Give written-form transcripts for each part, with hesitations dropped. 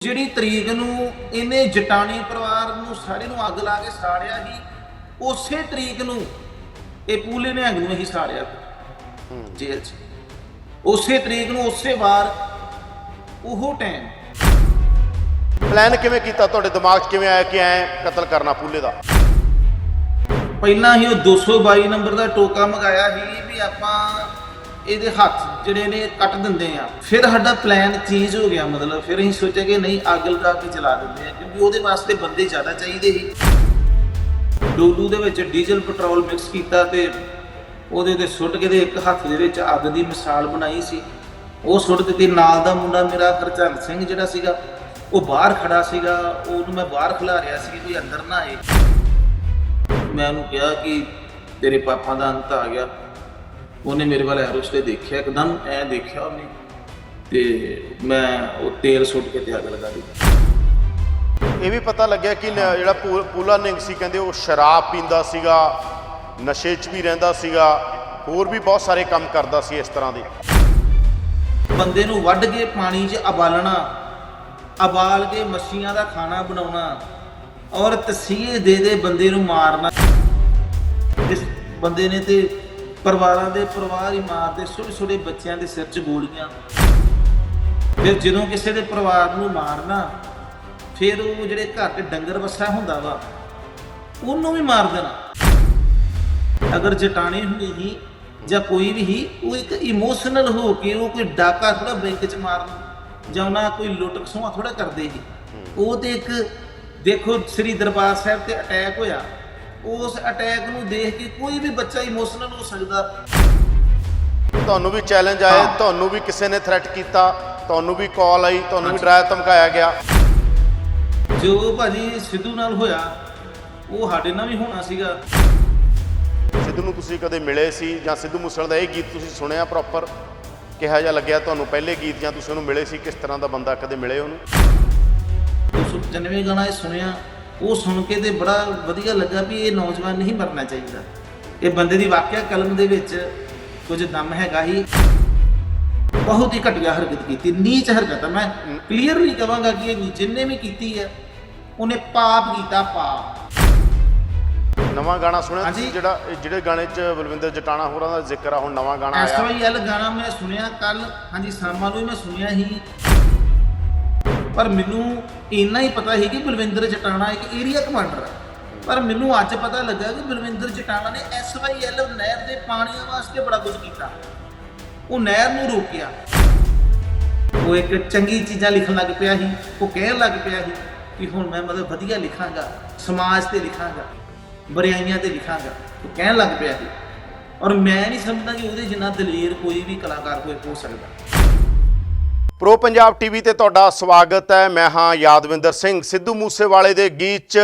ਜਿਹੜੀ ਤਰੀਕ ਨੂੰ ਇਹਨੇ ਜਟਾਣੀ ਪਰਿਵਾਰ ਨੂੰ ਸਾਰੇ ਨੂੰ ਅੱਗ ਲਾ ਕੇ ਸਾੜਿਆ ਸੀ, ਉਸੇ ਤਰੀਕ ਨੂੰ ਇਹ ਪੂਲੇ ਨਿਹੰਗ ਨੂੰ ਹੀ ਸਾੜਿਆ ਜੇਲ੍ਹ 'ਚ। ਉਸੇ ਤਰੀਕ ਨੂੰ ਉਸੇ ਵਾਰ ਉਹ ਟਾਈਮ ਪਲਾਨ ਕਿਵੇਂ ਕੀਤਾ ਤੁਹਾਡੇ ਦਿਮਾਗ 'ਚ ਕਿਵੇਂ ਆਇਆ ਕਿ ਐ ਕਤਲ ਕਰਨਾ ਪੂਲੇ ਦਾ? ਪਹਿਲਾਂ ਹੀ ਉਹ 222 ਨੰਬਰ ਦਾ ਟੋਕਾ ਮੰਗਾਇਆ ਸੀ ਵੀ ਆਪਾਂ ਇਹਦੇ ਹੱਥ ਜਿਹੜੇ ਨੇ ਕੱਟ ਦਿੰਦੇ ਆ। ਫਿਰ ਸਾਡਾ ਪਲਾਨ ਚੇਂਜ ਹੋ ਗਿਆ, ਮਤਲਬ ਫਿਰ ਅਸੀਂ ਸੋਚਿਆ ਕਿ ਨਹੀਂ ਅੱਗ ਲਗਾ ਕੇ ਚਲਾ ਦਿੰਦੇ ਆ, ਕਿਉਂਕਿ ਉਹਦੇ ਵਾਸਤੇ ਬੰਦੇ ਜ਼ਿਆਦਾ ਚਾਹੀਦੇ ਸੀ। ਡੋਲੂ ਦੇ ਵਿੱਚ ਡੀਜ਼ਲ ਪੈਟਰੋਲ ਮਿਕਸ ਕੀਤਾ ਤੇ ਉਹਦੇ ਤੇ ਸੁੱਟ ਕੇ ਤੇ ਇੱਕ ਹੱਥ ਦੇ ਵਿੱਚ ਅੱਗ ਦੀ ਮਿਸਾਲ ਬਣਾਈ ਸੀ, ਉਹ ਸੁੱਟ ਦਿੱਤੀ। ਨਾਲ ਦਾ ਮੁੰਡਾ ਮੇਰਾ ਹਰਚੰਦ ਸਿੰਘ ਜਿਹੜਾ ਸੀਗਾ ਉਹ ਬਾਹਰ ਖੜਾ ਸੀਗਾ, ਉਹਨੂੰ ਮੈਂ ਬਾਹਰ ਖਿਲਾ ਰਿਹਾ ਸੀ ਕਿ ਕੋਈ ਅੰਦਰ ਨਾ ਆਏ। ਮੈਂ ਉਹਨੂੰ ਕਿਹਾ ਕਿ ਤੇਰੇ ਪਾਪਾ ਦਾ ਅੰਤ ਆ ਗਿਆ। ਉਹਨੇ ਮੇਰੇ ਵੱਲ ਐਰੋਸ ਤੇ ਦੇਖਿਆ, ਇੱਕਦਮ ਐ ਦੇਖਿਆ ਉਹਨੇ, ਤੇ ਮੈਂ ਉਹ ਤੇਲ ਸੁੱਟ ਕੇ ਤੇ ਅੱਗ ਲਗਾ ਦਿੱਤੀ। ਇਹ ਵੀ ਪਤਾ ਲੱਗਿਆ ਕਿ ਜਿਹੜਾ ਪੂਲਾ ਨਿਹੰਗ ਸੀ ਕਹਿੰਦੇ ਉਹ ਸ਼ਰਾਬ ਪੀਂਦਾ ਸੀਗਾ, ਨਸ਼ੇ 'ਚ ਵੀ ਰਹਿੰਦਾ ਸੀਗਾ, ਹੋਰ ਵੀ ਬਹੁਤ ਸਾਰੇ ਕੰਮ ਕਰਦਾ ਸੀ ਇਸ ਤਰ੍ਹਾਂ ਦੇ। ਬੰਦੇ ਨੂੰ ਵੱਢ ਕੇ ਪਾਣੀ 'ਚ ਉਬਾਲਣਾ, ਉਬਾਲ ਕੇ ਮੱਛੀਆਂ ਦਾ ਖਾਣਾ ਬਣਾਉਣਾ ਔਰ ਤਸੀਹੇ ਦੇ ਬੰਦੇ ਨੂੰ ਮਾਰਨਾ। ਇਸ ਬੰਦੇ ਨੇ ਤੇ ਪਰਿਵਾਰਾਂ ਦੇ ਪਰਿਵਾਰ ਹੀ ਮਾਰਦੇ, ਛੋਟੇ ਛੋਟੇ ਬੱਚਿਆਂ ਦੇ ਸਿਰ 'ਚ ਗੋਲੀਆਂ। ਫਿਰ ਜਦੋਂ ਕਿਸੇ ਦੇ ਪਰਿਵਾਰ ਨੂੰ ਮਾਰਨਾ, ਫਿਰ ਉਹ ਜਿਹੜੇ ਘਰ 'ਚ ਡੰਗਰ ਵੱਸਾ ਹੁੰਦਾ ਵਾ ਉਹਨੂੰ ਵੀ ਮਾਰ ਦੇਣਾ। ਅਗਰ ਜਟਾਣੇ ਹੁੰਦੇ ਸੀ ਜਾਂ ਕੋਈ ਵੀ ਸੀ, ਉਹ ਇੱਕ ਇਮੋਸ਼ਨਲ ਹੋ ਕੇ ਉਹ ਕੋਈ ਡਾਕਾ ਥੋੜਾ ਬੈਂਕ 'ਚ ਮਾਰਨ ਜਾਂ ਉਹਨਾਂ ਕੋਈ ਲੁੱਟ ਖਸੂਆਂ ਥੋੜਾ ਕਰਦੇ ਸੀ। ਉਹ ਤੇ ਇੱਕ ਦੇਖੋ ਸ੍ਰੀ ਦਰਬਾਰ ਸਾਹਿਬ ਤੇ ਅਟੈਕ ਹੋਇਆ, ਉਸ ਅਟੈਕ ਨੂੰ ਦੇਖ ਕੇ ਕੋਈ ਵੀ ਬੱਚਾ ਇਮੋਸ਼ਨਲ ਹੋ ਸਕਦਾ। ਤੁਹਾਨੂੰ ਵੀ ਚੈਲੰਜ ਆਏ, ਤੁਹਾਨੂੰ ਵੀ ਕਿਸੇ ਨੇ ਥ੍ਰੈਟ ਕੀਤਾ, ਤੁਹਾਨੂੰ ਵੀ ਕਾਲ ਆਈ, ਤੁਹਾਨੂੰ ਵੀ ਡਰਾਇਆ ਧਮਕਾਇਆ ਗਿਆ? ਜੋ ਭਾਜੀ ਸਿੱਧੂ ਨਾਲ ਹੋਇਆ ਉਹ ਸਾਡੇ ਨਾਲ ਵੀ ਹੋਣਾ ਸੀਗਾ। ਸਿੱਧੂ ਨੂੰ ਤੁਸੀਂ ਕਦੇ ਮਿਲੇ ਸੀ ਜਾਂ ਸਿੱਧੂ ਮੂਸੇਵਾਲੇ ਦਾ ਇਹ ਗੀਤ ਤੁਸੀਂ ਸੁਣਿਆ ਪ੍ਰੋਪਰ? ਕਿਹੋ ਜਿਹਾ ਲੱਗਿਆ ਤੁਹਾਨੂੰ ਪਹਿਲੇ ਗੀਤ, ਜਾਂ ਤੁਸੀਂ ਉਹਨੂੰ ਮਿਲੇ ਸੀ? ਕਿਸ ਤਰ੍ਹਾਂ ਦਾ ਬੰਦਾ, ਕਦੇ ਮਿਲੇ ਉਹਨੂੰ? 295 ਗਾਣਾ ਇਹ ਸੁਣਿਆ, ਉਹ ਸੁਣ ਕੇ ਤੇ ਬੜਾ ਵਧੀਆ ਲੱਗਾ ਵੀ ਇਹ ਨੌਜਵਾਨ ਨਹੀਂ ਮਰਨਾ ਚਾਹੀਦਾ। ਇਹ ਬੰਦੇ ਦੀ ਵਾਕਿਆ ਕਲਮ ਦੇ ਵਿੱਚ ਕੁਝ ਦਮ ਹੈਗਾ ਹੀ। ਬਹੁਤ ਹੀ ਘਟੀਆ ਹਰਕਤ ਕੀਤੀ, ਨੀਚ ਹਰਕਤ। ਮੈਂ ਕਲੀਅਰਲੀ ਕਹਾਂਗਾ ਕਿ ਇਹ ਜਿੰਨੇ ਵੀ ਕੀਤੀ ਹੈ ਉਹਨੇ ਪਾਪ ਕੀਤਾ, ਪਾਪ। ਨਵਾਂ ਗਾਣਾ ਸੁਣਿਆ ਤੁਸੀਂ ਜਿਹੜੇ ਗਾਣੇ 'ਚ ਬਲਵਿੰਦਰ ਜਟਾਣਾ ਹੋਰਾਂ ਦਾ ਜ਼ਿਕਰ ਆ? ਹੁਣ ਨਵਾਂ ਗਾਣਾ ਆਇਆ SYL ਗਾਣਾ ਮੈਂ ਸੁਣਿਆ ਕੱਲ, ਹਾਂਜੀ ਸ਼ਾਮਾਂ ਨੂੰ ਹੀ ਮੈਂ ਸੁਣਿਆ ਸੀ, ਪਰ ਮੈਨੂੰ ਇੰਨਾ ਹੀ ਪਤਾ ਸੀ ਕਿ ਬਲਵਿੰਦਰ ਜਟਾਣਾ ਇੱਕ ਏਰੀਆ ਕਮਾਂਡਰ ਹੈ। ਪਰ ਮੈਨੂੰ ਅੱਜ ਪਤਾ ਲੱਗਾ ਕਿ ਬਲਵਿੰਦਰ ਜਟਾਣਾ ਨੇ SYL ਨਹਿਰ ਦੇ ਪਾਣੀਆਂ ਵਾਸਤੇ ਬੜਾ ਕੁਝ ਕੀਤਾ। ਉਹ ਨਹਿਰ ਨੂੰ ਰੋਕਿਆ, ਉਹ ਇੱਕ ਚੰਗੀ ਚੀਜ਼ਾਂ ਲਿਖਣ ਲੱਗ ਪਿਆ ਸੀ। ਉਹ ਕਹਿਣ ਲੱਗ ਪਿਆ ਸੀ ਕਿ ਹੁਣ ਮੈਂ ਮਤਲਬ ਵਧੀਆ ਲਿਖਾਂਗਾ, ਸਮਾਜ ਤੇ ਲਿਖਾਂਗਾ, ਬੁਰਾਈਆਂ ਤੇ ਲਿਖਾਂਗਾ। ਉਹ ਕਹਿਣ ਲੱਗ ਪਿਆ ਸੀ, ਔਰ ਮੈਂ ਨਹੀਂ ਸਮਝਦਾ ਕਿ ਉਹਦੇ ਜਿੰਨਾ ਦਲੇਰ ਕੋਈ ਵੀ ਕਲਾਕਾਰ ਕੋਈ ਹੋ ਸਕਦਾ। ਪ੍ਰੋ ਪੰਜਾਬ ਟੀਵੀ ਤੇ ਤੁਹਾਡਾ ਸਵਾਗਤ ਹੈ। ਮੈਂ ਹਾਂ ਯਾਦਵਿੰਦਰ ਸਿੰਘ। ਸਿੱਧੂ ਮੂਸੇਵਾਲੇ ਦੇ ਗੀਤ 'ਚ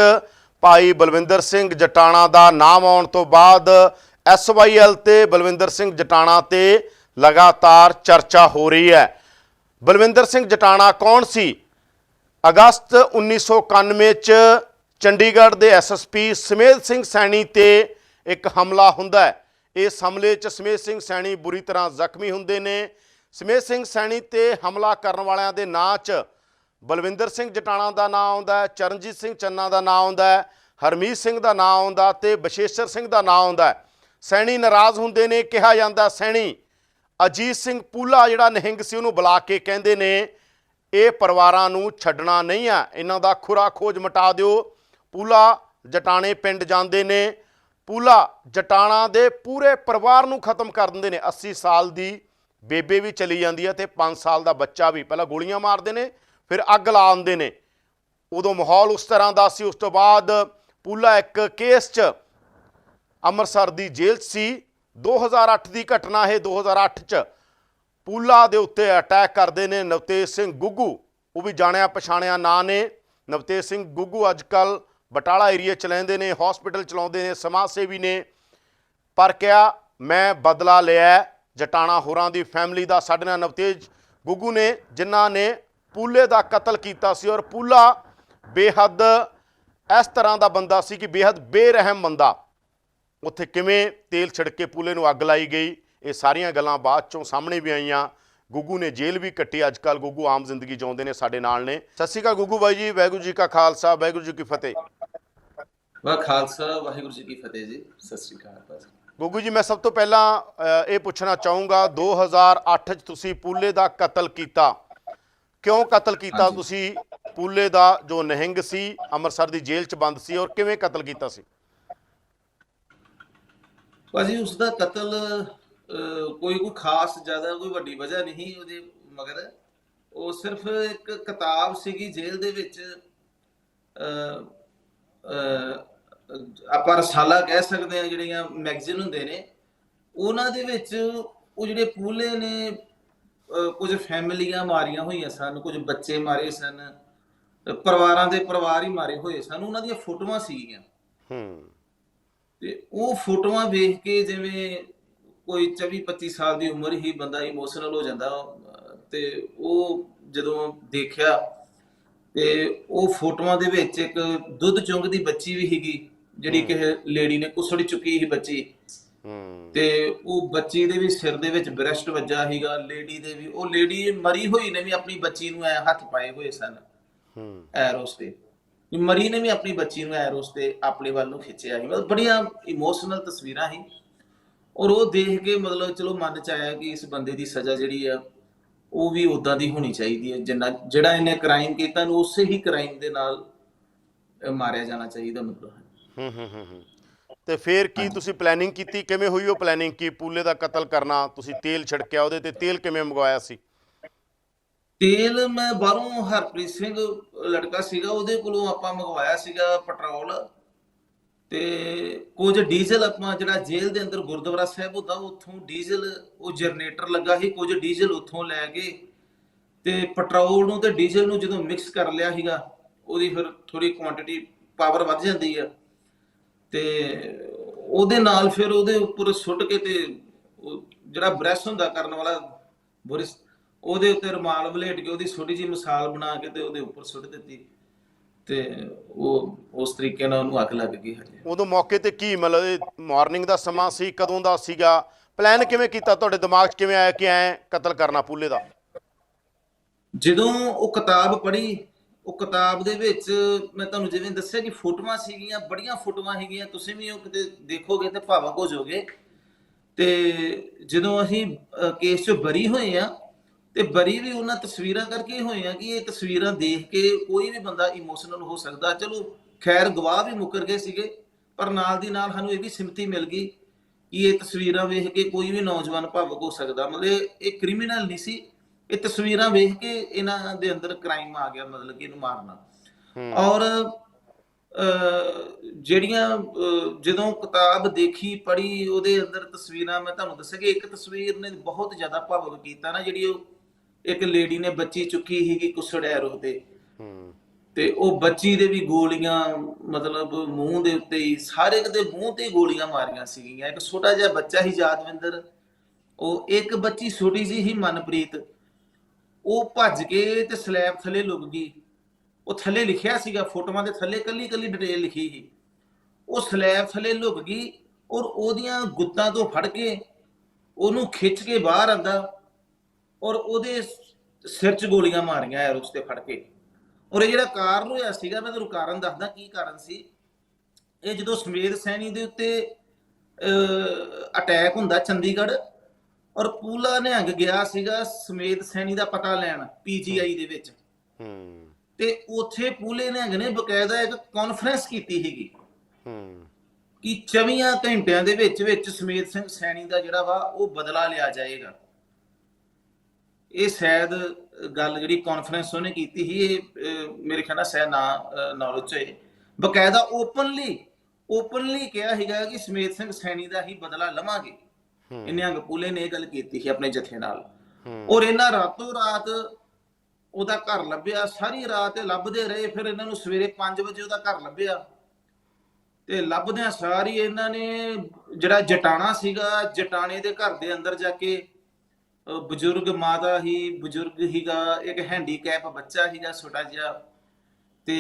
ਭਾਈ ਬਲਵਿੰਦਰ ਸਿੰਘ ਜਟਾਣਾ ਦਾ ਨਾਮ ਆਉਣ ਤੋਂ ਬਾਅਦ SYL ਤੇ ਬਲਵਿੰਦਰ ਸਿੰਘ ਜਟਾਣਾ ਤੇ ਲਗਾਤਾਰ ਚਰਚਾ ਹੋ ਰਹੀ ਹੈ। ਬਲਵਿੰਦਰ ਸਿੰਘ ਜਟਾਣਾ ਕੌਣ ਸੀ? ਅਗਸਤ 1991 'ਚ ਚੰਡੀਗੜ੍ਹ ਦੇ SSP ਸਮੇਧ ਸਿੰਘ ਸੈਣੀ ਤੇ ਇੱਕ ਹਮਲਾ ਹੁੰਦਾ ਹੈ। ਇਸ ਹਮਲੇ 'ਚ ਸਮੇਧ ਸਿੰਘ ਸੈਣੀ ਬੁਰੀ ਤਰ੍ਹਾਂ ਜ਼ਖਮੀ ਹੁੰਦੇ ਨੇ। ਸਮੇਧ ਸਿੰਘ ਸੈਣੀ ਤੇ ਹਮਲਾ ਕਰਨ ਵਾਲਿਆਂ ਦੇ ਨਾਂ 'ਚ ਬਲਵਿੰਦਰ ਸਿੰਘ ਜਟਾਣਾ ਦਾ ਨਾਂ ਆਉਂਦਾ ਹੈ, ਚਰਨਜੀਤ ਸਿੰਘ ਚੰਨਾ ਦਾ ਨਾਂ ਆਉਂਦਾ ਹੈ, ਹਰਮੀਤ ਸਿੰਘ ਦਾ ਨਾਂ ਆਉਂਦਾ ਤੇ ਬਸ਼ੇਸ਼ਰ ਸਿੰਘ ਦਾ ਨਾਂ ਆਉਂਦਾ ਹੈ। ਸੈਣੀ ਨਾਰਾਜ਼ ਹੁੰਦੇ ਨੇ। ਕਿਹਾ ਜਾਂਦਾ ਸੈਣੀ ਅਜੀਤ ਸਿੰਘ ਪੂਲਾ ਜਿਹੜਾ ਨਿਹੰਗ ਸੀ ਉਹਨੂੰ ਬੁਲਾ ਕੇ ਕਹਿੰਦੇ ਨੇ ਇਹ ਪਰਿਵਾਰਾਂ ਨੂੰ ਛੱਡਣਾ ਨਹੀਂ ਆ, ਇਹਨਾਂ ਦਾ ਖੁਰਾ ਖੋਜ ਮਿਟਾ ਦਿਓ। ਪੂਲਾ ਜਟਾਣੇ ਪਿੰਡ ਜਾਂਦੇ ਨੇ, ਪੂਲਾ ਜਟਾਣਾ ਦੇ ਪੂਰੇ ਪਰਿਵਾਰ ਨੂੰ ਖਤਮ ਕਰ ਦਿੰਦੇ ਨੇ। 80 ਸਾਲ ਦੀ ਬੇਬੇ ਵੀ ਚਲੀ ਜਾਂਦੀ ਹੈ ਤੇ 5 ਸਾਲ ਦਾ ਬੱਚਾ ਵੀ। ਪਹਿਲਾਂ ਗੋਲੀਆਂ ਮਾਰਦੇ ਨੇ, ਫਿਰ ਅੱਗ ਲਾ ਦਿੰਦੇ ਨੇ। ਉਦੋਂ ਮਾਹੌਲ ਉਸ ਤਰ੍ਹਾਂ ਦਾ ਸੀ। ਉਸ ਤੋਂ ਬਾਅਦ ਪੂਲਾ ਇੱਕ ਕੇਸ 'ਚ ਅੰਮ੍ਰਿਤਸਰ ਦੀ ਜੇਲ੍ਹ 'ਚ ਸੀ। 2008 ਦੀ ਘਟਨਾ ਇਹ। 2008 'ਚ ਪੂਲਾ ਦੇ ਉੱਤੇ ਅਟੈਕ ਕਰਦੇ ਨੇ ਨਵਤੇਜ ਸਿੰਘ ਗੁੱਗੂ। ਉਹ ਵੀ ਜਾਣਿਆ ਪਛਾਣਿਆ ਨਾਂ ਨੇ। ਨਵਤੇਜ ਸਿੰਘ ਗੁੱਗੂ ਅੱਜ ਕੱਲ੍ਹ ਬਟਾਲਾ ਏਰੀਆ 'ਚ ਰਹਿੰਦੇ ਨੇ, ਹਸਪੀਟਲ ਚਲਾਉਂਦੇ ਨੇ, ਸਮਾਜ ਸੇਵੀ ਨੇ। ਪਰ ਕਿਹਾ ਮੈਂ ਬਦਲਾ ਲਿਆ ਜਟਾਣਾ ਹੋਰਾਂ ਦੀ ਫੈਮਿਲੀ ਦਾ। ਸਾਡੇ ਨਾਲ ਨਵਤੇਜ ਗੁੱਗੂ ਨੇ ਜਿਨ੍ਹਾਂ ਨੇ ਪੂਲੇ ਦਾ ਕਤਲ ਕੀਤਾ ਸੀ। ਔਰ ਪੂਲਾ ਬੇਹੱਦ ਇਸ ਤਰ੍ਹਾਂ ਦਾ ਬੰਦਾ ਸੀ ਕਿ ਬੇਹੱਦ ਬੇਰਹਿਮ ਬੰਦਾ। ਉੱਥੇ ਕਿਵੇਂ ਤੇਲ ਛਿੜਕ ਕੇ ਪੂਲੇ ਨੂੰ ਅੱਗ ਲਾਈ ਗਈ, ਇਹ ਸਾਰੀਆਂ ਗੱਲਾਂ ਬਾਅਦ ਚੋਂ ਸਾਹਮਣੇ ਵੀ ਆਈਆਂ। ਗੁੱਗੂ ਨੇ ਜੇਲ੍ਹ ਵੀ ਕੱਟੀ। ਅੱਜ ਕੱਲ੍ਹ ਗੁੱਗੂ ਆਮ ਜ਼ਿੰਦਗੀ ਜਿਉਂਦੇ ਨੇ, ਸਾਡੇ ਨਾਲ ਨੇ। ਸਤਿ ਸ਼੍ਰੀ ਅਕਾਲ ਗੁੱਗੂ ਬਾਈ ਜੀ। ਵਾਹਿਗੁਰੂ ਜੀ ਕਾ ਖਾਲਸਾ, ਵਾਹਿਗੁਰੂ ਜੀ ਕੀ ਫਤਿਹ। ਵਾਹ ਖਾਲਸਾ, ਵਾਹਿਗੁਰੂ ਜੀ ਕੀ ਫਤਿਹ ਜੀ। ਸਤਿ ਸ੍ਰੀ ਅਕਾਲ। ਗੁੱਗੂ ਜੀ, ਮੈਂ ਸਭ ਤੋਂ ਪਹਿਲਾਂ ਇਹ ਪੁੱਛਣਾ ਚਾਹੂੰਗਾ, 2008 'ਚ ਤੁਸੀਂ ਪੂਲੇ ਦਾ ਕਤਲ ਕੀਤਾ। ਕਿਉਂ ਕਤਲ ਕੀਤਾ ਤੁਸੀਂ ਪੂਲੇ ਦਾ, ਜੋ ਨਿਹੰਗ ਸੀ, ਅੰਮ੍ਰਿਤਸਰ ਦੀ ਜੇਲ੍ਹ 'ਚ ਬੰਦ ਸੀ, ਔਰ ਕਿਵੇਂ ਕਤਲ ਕੀਤਾ ਸੀ? ਭਾਜੀ ਉਸ ਦਾ ਕਤਲ ਕੋਈ ਖਾਸ ਜ਼ਿਆਦਾ ਕੋਈ ਵੱਡੀ ਵਜ੍ਹਾ ਨਹੀਂ ਉਹਦੇ ਮਗਰ। ਉਹ ਸਿਰਫ ਇੱਕ ਕਿਤਾਬ ਸੀਗੀ ਜੇਲ੍ਹ ਦੇ ਵਿੱਚ, ਆਪਾਂ ਰਸਾਲਾ ਕਹਿ ਸਕਦੇ ਹਾਂ, ਜਿਹੜੀਆਂ ਮੈਗਜ਼ੀਨ ਹੁੰਦੇ ਨੇ ਉਹਨਾਂ ਦੇ ਵਿੱਚ ਉਹ ਜਿਹੜੇ ਪੂਲੇ ਨੇ ਕੁਝ ਫੈਮਲੀਆਂ ਮਾਰੀਆਂ ਹੋਈਆਂ ਸਨ, ਕੁਝ ਬੱਚੇ ਮਾਰੇ ਸਨ, ਪਰਿਵਾਰਾਂ ਦੇ ਪਰਿਵਾਰ ਹੀ ਮਾਰੇ ਹੋਏ ਸਨ, ਉਹਨਾਂ ਦੀਆਂ ਫੋਟੋਆਂ ਸੀਗੀਆਂ। ਤੇ ਉਹ ਫੋਟੋਆਂ ਵੇਖ ਕੇ ਜਿਵੇਂ ਕੋਈ 24-25 ਸਾਲ ਦੀ ਉਮਰ ਹੀ ਬੰਦਾ ਇਮੋਸ਼ਨਲ ਹੋ ਜਾਂਦਾ। ਤੇ ਉਹ ਜਦੋਂ ਦੇਖਿਆ ਤੇ ਉਹ ਫੋਟੋਆਂ ਦੇ ਵਿੱਚ ਇੱਕ ਦੁੱਧ ਚੁੰਗਦੀ ਬੱਚੀ ਵੀ ਸੀਗੀ, ਜਿਹੜੀ ਕਿਸੇ ਲੇਡੀ ਨੇ ਕੁਸੜ ਚੁੱਕੀ ਸੀ ਬੱਚੀ। ਤੇ ਉਹ ਬੱਚੀ ਦੇ ਵੀ ਸਿਰ ਦੇ ਵਿੱਚ ਬ੍ਰੈਸਟ ਵੱਜਾ ਸੀਗਾ, ਲੇਡੀ ਦੇ ਵੀ। ਉਹ ਲੇਡੀ ਮਰੀ ਹੋਈ ਨੇ ਵੀ ਆਪਣੀ ਬੱਚੀ ਨੂੰ ਐ ਹੱਥ ਪਾਏ ਹੋਏ ਸਨ ਐਰੋਸ ਤੇ। ਮਰੀ ਨੇ ਵੀ ਆਪਣੀ ਬੱਚੀ ਨੂੰ ਐਰੋਸ ਤੇ ਆਪਣੇ ਵੱਲ ਨੂੰ ਖਿੱਚਿਆ ਸੀ। ਮਤਲਬ ਬੜੀਆਂ ਇਮੋਸ਼ਨਲ ਤਸਵੀਰਾਂ ਸੀ। ਔਰ ਉਹ ਦੇਖ ਕੇ ਮਤਲਬ ਚਲੋ ਮਨ ਚ ਆਇਆ ਕਿ ਇਸ ਬੰਦੇ ਦੀ ਸਜ਼ਾ ਜਿਹੜੀ ਆ ਉਹ ਵੀ ਉਦਾਂ ਦੀ ਹੋਣੀ ਚਾਹੀਦੀ ਹੈ, ਜਿੰਨਾ ਜਿਹੜਾ ਇਹਨੇ ਕ੍ਰਾਈਮ ਕੀਤਾ ਨੂੰ ਉਸੇ ਹੀ ਕ੍ਰਾਈਮ ਦੇ ਨਾਲ ਮਾਰਿਆ ਜਾਣਾ ਚਾਹੀਦਾ ਮਤਲਬ। ਤੇ ਫਿਰ ਕੀ ਤੁਸੀਂ ਪਲੈਨਿੰਗ ਕੀਤੀ? ਕਿਵੇਂ ਹੋਈ ਉਹ ਪਲੈਨਿੰਗ ਕਿ ਪੂਲੇ ਦਾ ਕਤਲ ਕਰਨਾ? ਤੁਸੀਂ ਤੇਲ ਛਿੜਕਿਆ ਉਹਦੇ ਤੇ, ਤੇਲ ਕਿਵੇਂ ਮੰਗਵਾਇਆ ਸੀ? ਤੇਲ ਮੈਂ ਬਾਹਰੋਂ ਹਰਪ੍ਰੀਤ ਸਿੰਘ ਲੜਕਾ ਸੀਗਾ, ਉਹਦੇ ਕੋਲੋਂ ਆਪਾਂ ਮੰਗਵਾਇਆ ਸੀਗਾ ਪੈਟਰੋਲ ਤੇ ਕੁਝ ਡੀਜ਼ਲ। ਆਪਾਂ ਜਿਹੜਾ ਜੇਲ੍ਹ ਦੇ ਅੰਦਰ ਗੁਰਦੁਆਰਾ ਸਾਹਿਬ ਹੁੰਦਾ, ਉੱਥੋਂ ਡੀਜ਼ਲ, ਉਹ ਜਨਰੇਟਰ ਲੱਗਾ ਸੀ, ਕੁਝ ਡੀਜ਼ਲ ਉੱਥੋਂ ਲੈ ਕੇ ਤੇ ਪੈਟਰੋਲ ਨੂੰ ਤੇ ਡੀਜ਼ਲ ਨੂੰ ਜਦੋਂ ਮਿਕਸ ਕਰ ਲਿਆ ਸੀਗਾ, ਉਹਦੀ ਫਿਰ ਥੋੜੀ ਕੁਆਂਟੀਟੀ ਪਾਵਰ ਵੱਧ ਜਾਂਦੀ ਆ। ਤੇ ਉਹਦੇ ਨਾਲ ਫਿਰ ਉਹਦੇ ਉੱਪਰ ਸੁੱਟ ਕੇ ਤੇ ਜਿਹੜਾ ਬ੍ਰੈਸ਼ ਹੁੰਦਾ ਕਰਨ ਵਾਲਾ ਬੁਰਿਸ, ਉਹਦੇ ਉੱਤੇ ਰੁਮਾਲ ਵਲੇਟ ਕੇ ਉਹਦੀ ਛੋਟੀ ਜਿਹੀ ਮਿਸਾਲ ਬਣਾ ਕੇ ਤੇ ਉਹਦੇ ਉੱਪਰ ਸੁੱਟ ਦਿੱਤੀ। ਤੇ ਉਹ ਉਸ ਤਰੀਕੇ ਨਾਲ ਉਹਨੂੰ ਅੱਗ ਲੱਗ ਗਈ। ਹਜੇ ਉਦੋਂ ਮੌਕੇ ਤੇ ਕੀ, ਮਤਲਬ ਮਾਰਨਿੰਗ ਦਾ ਸਮਾਂ ਸੀ, ਕਦੋਂ ਦਾ ਸੀਗਾ? ਪਲਾਨ ਕਿਵੇਂ ਕੀਤਾ? ਤੁਹਾਡੇ ਦਿਮਾਗ 'ਚ ਕਿਵੇਂ ਆਇਆ ਕਿ ਐਂ ਕਤਲ ਕਰਨਾ ਪੂਲੇ ਦਾ? ਜਦੋਂ ਉਹ ਕਿਤਾਬ ਪੜ੍ਹੀ, ਉਹ ਕਿਤਾਬ ਦੇ ਵਿੱਚ ਮੈਂ ਤੁਹਾਨੂੰ ਜਿਵੇਂ ਦੱਸਿਆ ਕਿ ਫੋਟੋਆਂ ਸੀਗੀਆਂ, ਬੜੀਆਂ ਫੋਟੋਆਂ ਸੀਗੀਆਂ। ਤੁਸੀਂ ਵੀ ਉਹ ਕਿਤੇ ਦੇਖੋਗੇ ਤੇ ਭਾਵੁਕ ਹੋ ਜਾਓਗੇ। ਤੇ ਜਦੋਂ ਅਸੀਂ ਕੇਸ 'ਚੋਂ ਬਰੀ ਹੋਏ ਆ, ਤੇ ਬਰੀ ਵੀ ਉਹਨਾਂ ਤਸਵੀਰਾਂ ਕਰਕੇ ਹੋਏ ਆ ਕਿ ਇਹ ਤਸਵੀਰਾਂ ਦੇਖ ਕੇ ਕੋਈ ਵੀ ਬੰਦਾ ਇਮੋਸ਼ਨਲ ਹੋ ਸਕਦਾ। ਚਲੋ ਖੈਰ ਗਵਾਹ ਵੀ ਮੁੱਕਰ ਗਏ ਸੀਗੇ, ਪਰ ਨਾਲ ਦੀ ਨਾਲ ਸਾਨੂੰ ਇਹ ਵੀ ਸਿਮਤੀ ਮਿਲ ਗਈ ਕਿ ਇਹ ਤਸਵੀਰਾਂ ਵੇਖ ਕੇ ਕੋਈ ਵੀ ਨੌਜਵਾਨ ਭਾਵੁਕ ਹੋ ਸਕਦਾ। ਮਤਲਬ ਇਹ ਕ੍ਰਿਮੀਨਲ ਨਹੀਂ ਸੀ, ਇਹ ਤਸਵੀਰਾਂ ਵੇਖ ਕੇ ਇਹਨਾਂ ਦੇ ਅੰਦਰ ਕ੍ਰਾਈਮ ਆ ਗਿਆ, ਮਤਲਬ ਕਿ ਇਹਨੂੰ ਮਾਰਨਾ। ਔਰ ਜਿਹੜੀਆਂ ਜਦੋਂ ਕਿਤਾਬ ਦੇਖੀ, ਪੜ੍ਹੀ, ਉਹਦੇ ਅੰਦਰ ਤਸਵੀਰਾਂ, ਮੈਂ ਤੁਹਾਨੂੰ ਦੱਸਿਆ ਕਿ ਇੱਕ ਤਸਵੀਰ ਨੇ ਬਹੁਤ ਜ਼ਿਆਦਾ ਭਾਵੁਕ ਕੀਤਾ ਨਾ, ਜਿਹੜੀ ਉਹ ਇੱਕ ਲੇਡੀ ਨੇ ਬੱਚੀ ਚੁੱਕੀ ਸੀਗੀ ਕੁਸੜ ਐਰੋ ਤੇ ਉਹ ਬੱਚੀ ਦੇ ਵੀ ਗੋਲੀਆਂ, ਮਤਲਬ ਮੂੰਹ ਦੇ ਉੱਤੇ ਹੀ, ਸਾਰੇ ਦੇ ਮੂੰਹ ਤੇ ਗੋਲੀਆਂ ਮਾਰੀਆਂ ਸੀਗੀਆਂ। ਇੱਕ ਛੋਟਾ ਜਿਹਾ ਬੱਚਾ ਸੀ ਯਾਦਵਿੰਦਰ, ਉਹ ਇੱਕ ਬੱਚੀ ਛੋਟੀ ਜਿਹੀ ਸੀ ਮਨਪ੍ਰੀਤ, ਉਹ ਭੱਜ ਕੇ ਤੇ ਸਲੈਬ ਥੱਲੇ ਲੁਕ ਗਈ। ਉਹ ਥੱਲੇ ਲਿਖਿਆ ਸੀਗਾ, ਫੋਟੋਆਂ ਦੇ ਥੱਲੇ ਕੱਲੀ ਕੱਲੀ ਡਿਟੇਲ ਲਿਖੀ ਸੀ। ਉਹ ਸਲੈਬ ਥੱਲੇ ਲੁਕ ਗਈ ਔਰ ਉਹਦੀਆਂ ਗੁੱਤਾਂ ਤੋਂ ਫੜ ਕੇ ਉਹਨੂੰ ਖਿੱਚ ਕੇ ਬਾਹਰ ਆਂਦਾ ਔਰ ਉਹਦੇ ਸਿਰ 'ਚ ਗੋਲੀਆਂ ਮਾਰੀਆਂ ਯਾਰ ਉਸ ਤੇ ਫੜ ਕੇ। ਔਰ ਇਹ ਜਿਹੜਾ ਕਾਰਨ ਹੋਇਆ ਸੀਗਾ, ਮੈਂ ਤੁਹਾਨੂੰ ਕਾਰਨ ਦੱਸਦਾ ਕੀ ਕਾਰਨ ਸੀ। ਇਹ ਜਦੋਂ ਸਮੇਧ ਸੈਣੀ ਦੇ ਉੱਤੇ ਅਟੈਕ ਹੁੰਦਾ ਚੰਡੀਗੜ੍ਹ, ਔਰ ਪੂਲਾ ਨਿਹੰਗ ਗਿਆ ਸੀਗਾ ਸਮੇਧ ਸੈਣੀ ਦਾ ਪਤਾ ਲੈਣ ਪੀਜੀਆਈ ਦੇ ਵਿੱਚ, ਤੇ ਉੱਥੇ ਪੂਲੇ ਨਿਹੰਗ ਨੇ ਬਕਾਇਦਾ ਇੱਕ ਕਾਨਫਰੰਸ ਕੀਤੀ ਸੀਗੀ ਕਿ 24 ਘੰਟਿਆਂ ਦੇ ਵਿੱਚ ਵਿੱਚ ਸਮੇਧ ਸਿੰਘ ਸੈਣੀ ਦਾ ਜਿਹੜਾ ਵਾ ਉਹ ਬਦਲਾ ਲਿਆ ਜਾਏਗਾ। ਇਹ ਸ਼ਾਇਦ ਗੱਲ ਜਿਹੜੀ ਕਾਨਫਰੰਸ ਉਹਨੇ ਕੀਤੀ ਸੀ, ਇਹ ਮੇਰੇ ਖਿਆਲ ਨਾਲ ਸ਼ਾਇਦ ਨਾ ਨੌਲੇਜ 'ਚ ਹੈ। ਬਕਾਇਦਾ ਓਪਨਲੀ ਕਿਹਾ ਸੀਗਾ ਕਿ ਸਮੇਧ ਸਿੰਘ ਸੈਣੀ ਦਾ ਹੀ ਬਦਲਾ ਲਵਾਂਗੇ। ਨਿਹੰਗ ਪੂਲੇ ਨੇ ਇਹ ਗੱਲ ਕੀਤੀ ਸੀ ਆਪਣੇ ਜਥੇ ਨਾਲ। ਔਰ ਇਹਨਾਂ ਰਾਤੋਂ ਰਾਤ ਉਹਦਾ ਘਰ ਲੱਭਿਆ, ਸਾਰੀ ਰਾਤ ਲੱਭਦੇ ਰਹੇ। ਫਿਰ ਇਹਨਾਂ ਨੂੰ ਸਵੇਰੇ 5 ਵਜੇ ਉਹਦਾ ਘਰ ਲੱਭਿਆ ਤੇ ਲੱਭਦਿਆਂ ਸਾਰੀ ਇਹਨਾਂ ਨੇ ਜਿਹੜਾ ਜਟਾਣਾ ਸੀਗਾ, ਜਟਾਣੇ ਦੇ ਘਰ ਦੇ ਅੰਦਰ ਜਾ ਕੇ ਬਜ਼ੁਰਗ ਮਾਤਾ ਹੀ, ਬਜ਼ੁਰਗ ਹੀਗਾ, ਇੱਕ ਹੈਂਡੀਕੈਪ ਬੱਚਾ ਸੀਗਾ ਛੋਟਾ ਜਿਹਾ, ਤੇ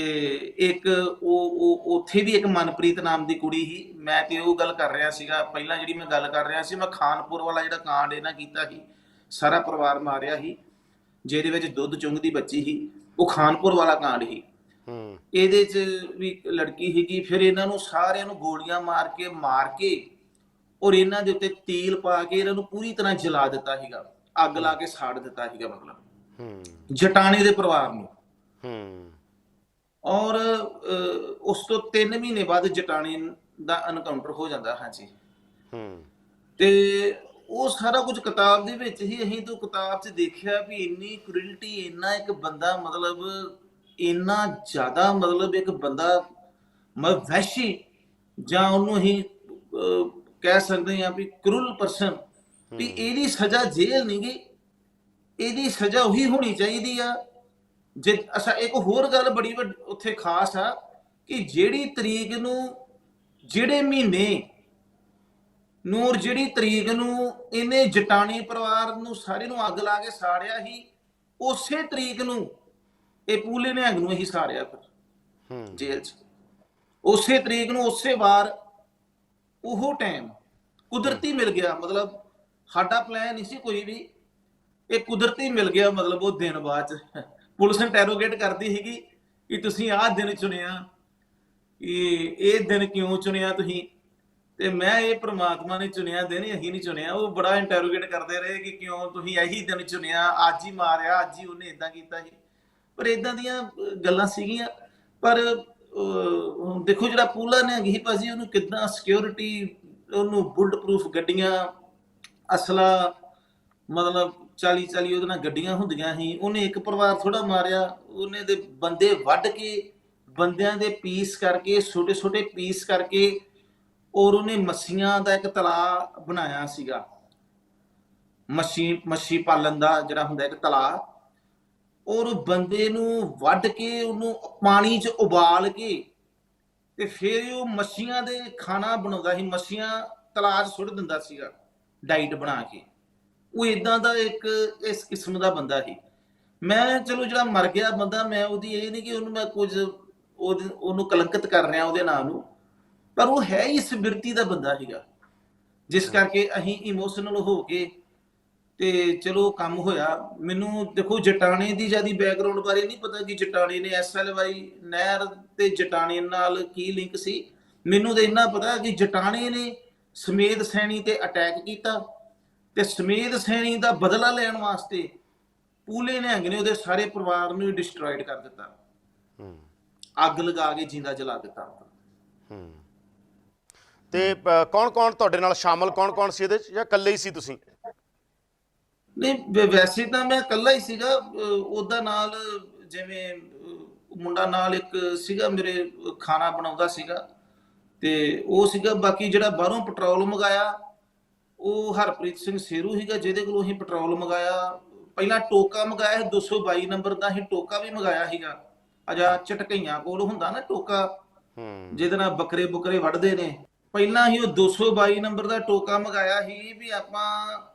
ਇੱਕ ਉਹ ਉੱਥੇ ਵੀ ਇੱਕ ਮਨਪ੍ਰੀਤ ਨਾਮ ਦੀ ਕੁੜੀ ਸੀ। ਮੈਂ ਤੇ ਉਹ ਗੱਲ ਕਰ ਰਿਹਾ ਸੀਗਾ ਪਹਿਲਾਂ, ਜਿਹੜੀ ਮੈਂ ਗੱਲ ਕਰ ਰਿਹਾ ਸੀ, ਮੈਂ ਖਾਨਪੁਰ ਵਾਲਾ ਜਿਹੜਾ ਕਾਂਡ ਇਹਨਾਂ ਕੀਤਾ ਸੀ ਸਾਰਾ ਪਰਿਵਾਰ ਮਾਰਿਆ ਸੀ, ਜਿਹਦੇ ਵਿੱਚ ਦੁੱਧ ਚੁੰਗਦੀ ਬੱਚੀ ਸੀ। ਉਹ ਖਾਨਪੁਰ ਵਾਲਾ ਕਾਂਡ ਸੀ। ਇਹਦੇ 'ਚ ਵੀ ਇੱਕ ਲੜਕੀ ਸੀਗੀ। ਫਿਰ ਇਹਨਾਂ ਨੂੰ ਸਾਰਿਆਂ ਨੂੰ ਗੋਲੀਆਂ ਮਾਰ ਕੇ ਔਰ ਇਹਨਾਂ ਦੇ ਉੱਤੇ ਤੇਲ ਪਾ ਕੇ ਇਹਨਾਂ ਨੂੰ ਪੂਰੀ ਤਰ੍ਹਾਂ ਜਲਾ ਦਿੱਤਾ ਸੀਗਾ, ਅੱਗ ਲਾ ਕੇ ਸਾੜ ਦਿੱਤਾ ਸੀਗਾ, ਮਤਲਬ ਜਟਾਣੇ ਦੇ ਪਰਿਵਾਰ ਨੂੰ। ਔਰ ਉਸ ਤੋਂ 3 ਮਹੀਨੇ ਬਾਅਦ ਜਟਾਣੇ ਦਾ ਐਨਕਾਊਂਟਰ ਹੋ ਜਾਂਦਾ। ਹਾਂਜੀ। ਤੇ ਉਹ ਸਾਰਾ ਕੁਝ ਕਿਤਾਬ ਦੇ ਵਿੱਚ ਹੀ ਅਸੀਂ ਤੋਂ ਕਿਤਾਬ 'ਚ ਦੇਖਿਆ ਵੀ ਇੰਨੀ ਕ੍ਰੂਅਲਟੀ, ਇੰਨਾ ਇੱਕ ਬੰਦਾ ਮਤਲਬ ਇੰਨਾ ਜ਼ਿਆਦਾ ਮਤਲਬ ਇੱਕ ਬੰਦਾ ਵਹਿਸ਼ੀ, ਜਾਂ ਉਹਨੂੰ ਅਸੀਂ ਕਹਿ ਸਕਦੇ ਹਾਂ ਵੀ ਕਰੂਲ ਪਰਸਨ, ਵੀ ਇਹਦੀ ਸਜ਼ਾ ਜੇਲ੍ਹ ਨਹੀਂ ਗੀ, ਇਹਦੀ ਸਜ਼ਾ ਉਹੀ ਹੋਣੀ ਚਾਹੀਦੀ ਆ। ਜੇ ਅੱਛਾ, ਇੱਕ ਹੋਰ ਗੱਲ ਬੜੀ ਉੱਥੇ ਖਾਸ ਆ ਕਿ ਜਿਹੜੀ ਤਰੀਕ ਨੂੰ, ਜਿਹੜੇ ਮਹੀਨੇ ਨੂੰ ਔਰ ਜਿਹੜੀ ਤਰੀਕ ਨੂੰ ਇਹਨੇ ਜਟਾਣੀ ਪਰਿਵਾਰ ਨੂੰ ਸਾਰੇ ਨੂੰ ਅੱਗ ਲਾ ਕੇ ਸਾੜਿਆ ਸੀ, ਉਸੇ ਤਰੀਕ ਨੂੰ ਇਹ ਪੂਲੇ ਨਿਹੰਗ ਨੂੰ ਹੀ ਸਾੜਿਆ ਫਿਰ ਜੇਲ੍ਹ 'ਚ। ਉਸੇ ਤਰੀਕ ਨੂੰ, ਉਸੇ ਵਾਰ, ਉਹ ਟਾਈਮ ਕੁਦਰਤੀ ਮਿਲ ਗਿਆ। ਮਤਲਬ ਸਾਡਾ ਪਲਾਨ ਨਹੀਂ ਸੀ ਕੋਈ ਵੀ, ਇਹ ਕੁਦਰਤੀ ਮਿਲ ਗਿਆ। ਮਤਲਬ ਉਹ ਦਿਨ ਬਾਅਦ 'ਚ ਪੁਲਿਸ ਇੰਟੈਰੋਗੇਟ ਕਰਦੀ ਸੀਗੀ ਕਿ ਤੁਸੀਂ ਆਹ ਦਿਨ ਚੁਣਿਆ, ਇਹ ਦਿਨ ਕਿਉਂ ਚੁਣਿਆ ਤੁਸੀਂ? ਤੇ ਮੈਂ ਇਹ ਪ੍ਰਮਾਤਮਾ ਨੇ ਚੁਣਿਆ ਦਿਨ, ਅਸੀਂ ਨਹੀਂ ਚੁਣਿਆ। ਉਹ ਬੜਾ ਇੰਟੈਰੋਗੇਟ ਕਰਦੇ ਰਹੇ ਕਿ ਕਿਉਂ ਤੁਸੀਂ ਇਹੀ ਦਿਨ ਚੁਣਿਆ, ਅੱਜ ਹੀ ਮਾਰਿਆ, ਅੱਜ ਹੀ ਉਹਨੇ ਇਦਾਂ ਕੀਤਾ ਸੀ। ਪਰ ਇਦਾਂ ਦੀਆਂ ਗੱਲਾਂ ਸੀਗੀਆਂ। ਪਰ ਦੇਖੋ ਜਿਹੜਾ ਪੂਲਾ ਨਿਹੰਗ ਸੀ ਭਾਜੀ, ਉਹਨੂੰ ਕਿੱਦਾਂ ਸਿਕਿਉਰਿਟੀ, ਉਹਨੂੰ ਬੁਲਟ ਪ੍ਰੂਫ ਗੱਡੀਆਂ, ਅਸਲਾ, ਮਤਲਬ 40 ਉਹਦੇ ਨਾਲ ਗੱਡੀਆਂ ਹੁੰਦੀਆਂ ਸੀ। ਉਹਨੇ ਇੱਕ ਪਰਿਵਾਰ ਥੋੜਾ ਮਾਰਿਆ, ਉਹਨੇ ਦੇ ਬੰਦੇ ਵੱਢ ਕੇ, ਬੰਦਿਆਂ ਦੇ ਪੀਸ ਕਰਕੇ, ਛੋਟੇ ਛੋਟੇ ਪੀਸ ਕਰਕੇ, ਔਰ ਉਹਨੇ ਮੱਛੀਆਂ ਦਾ ਇੱਕ ਤਲਾਅ ਬਣਾਇਆ ਸੀਗਾ, ਮੱਛੀ ਪਾਲਣ ਦਾ ਜਿਹੜਾ ਹੁੰਦਾ ਇੱਕ ਤਲਾਅ। ਔਰ ਬੰਦੇ ਨੂੰ ਵੱਢ ਕੇ, ਉਹਨੂੰ ਪਾਣੀ 'ਚ ਉਬਾਲ ਕੇ, ਤੇ ਫਿਰ ਉਹ ਮੱਛੀਆਂ ਦੇ ਖਾਣਾ ਬਣਾਉਂਦਾ ਸੀ, ਮੱਛੀਆਂ ਤਲਾਅ 'ਚ ਸੁੱਟ ਦਿੰਦਾ ਸੀਗਾ ਡਾਈਟ ਬਣਾ ਕੇ। ਉਹ ਇਦਾਂ ਦਾ ਇੱਕ ਇਸ ਕਿਸਮ ਦਾ ਬੰਦਾ ਸੀ। ਮੈਂ ਚਲੋ ਜਿਹੜਾ ਮਰ ਗਿਆ ਬੰਦਾ, ਮੈਂ ਉਹਦੀ ਇਹ ਨਹੀਂ ਕਿ ਉਹਨੂੰ ਮੈਂ ਕੁਝ ਉਹਨੂੰ ਕਲੰਕਿਤ ਕਰ ਰਿਹਾ ਉਹਦੇ ਨਾਂ ਨੂੰ, ਪਰ ਉਹ ਹੈ ਹੀ ਇਸ ਬਿਰਤੀ ਦਾ ਬੰਦਾ ਸੀਗਾ, ਜਿਸ ਕਰਕੇ ਅਸੀਂ ਇਮੋਸ਼ਨਲ ਹੋ ਕੇ ਤੇ ਚਲੋ ਕੰਮ ਹੋਇਆ। ਮੈਨੂੰ ਦੇਖੋ ਜਟਾਣੇ ਦੀ ਜਿਆਦੀ ਬੈਕਗ੍ਰਾਉਂਡ ਬਾਰੇ ਨਹੀਂ ਪਤਾ ਕਿ ਜਟਾਣੇ ਨੇ SLY ਨਹਿਰ ਤੇ ਜਟਾਣੇ ਨਾਲ ਕੀ ਲਿੰਕ ਸੀ। ਮੈਨੂੰ ਤਾਂ ਇੰਨਾ ਪਤਾ ਕਿ ਜਟਾਣੇ ਨੇ ਸਮੇਧ ਸੈਣੀ ਤੇ ਅਟੈਕ ਕੀਤਾ, ਤੇ ਸਮੇਧ ਸੈਣੀ ਦਾ ਬਦਲਾ ਲੈਣ ਵਾਸਤੇ ਪੂਲੇ ਨਿਹੰਗ ਨੇ ਉਹਦੇ ਸਾਰੇ ਪਰਿਵਾਰ ਨੂੰ ਡਿਸਟਰੋਇਡ ਕਰ ਦਿੱਤਾ, ਅੱਗ ਲਗਾ ਕੇ ਜਿੰਦਾ ਜਲਾ ਦਿੱਤਾ। ਤੇ ਕੌਣ ਕੌਣ ਤੁਹਾਡੇ ਨਾਲ ਸ਼ਾਮਲ, ਕੌਣ ਕੌਣ ਸੀ ਇਹਦੇ 'ਚ, ਜਾਂ ਇਕੱਲੇ ਹੀ ਸੀ ਤੁਸੀਂ? ਨਹੀਂ, ਵੈਸੇ ਤਾਂ ਮੈਂ ਇਕੱਲਾ ਹੀ ਸੀਗਾ। ਉਹਦਾ ਨਾਲ ਜਿਵੇਂ ਮੁੰਡਾ ਨਾਲ ਇੱਕ ਸੀਗਾ ਮੇਰੇ, ਖਾਣਾ ਬਣਾਉਂਦਾ ਸੀਗਾ, ਤੇ ਉਹ ਸੀਗਾ। ਬਾਕੀ ਜਿਹੜਾ ਬਾਹਰੋਂ ਪੈਟਰੋਲ ਮੰਗਾਇਆ ਉਹ ਹਰਪ੍ਰੀਤ ਸਿੰਘ ਸੇਰੂ ਸੀਗਾ, ਜਿਹਦੇ ਕੋਲੋਂ ਅਸੀਂ ਪੈਟਰੋਲ ਮੰਗਾਇਆ। ਪਹਿਲਾਂ ਟੋਕਾ ਮੰਗਾਇਆ 222 ਨੰਬਰ ਦਾ, ਅਸੀਂ ਟੋਕਾ ਵੀ ਮੰਗਾਇਆ ਸੀਗਾ। ਅਜਾ ਝਟਕਈਆਂ ਕੋਲ ਹੁੰਦਾ ਨਾ ਟੋਕਾ, ਜਿਹਦੇ ਨਾਲ ਬੱਕਰੇ ਬੁਕਰੇ ਵੱਢਦੇ ਨੇ। ਪਹਿਲਾਂ ਅਸੀਂ ਉਹ 222 ਨੰਬਰ ਦਾ ਟੋਕਾ ਮੰਗਾਇਆ ਸੀ ਵੀ ਆਪਾਂ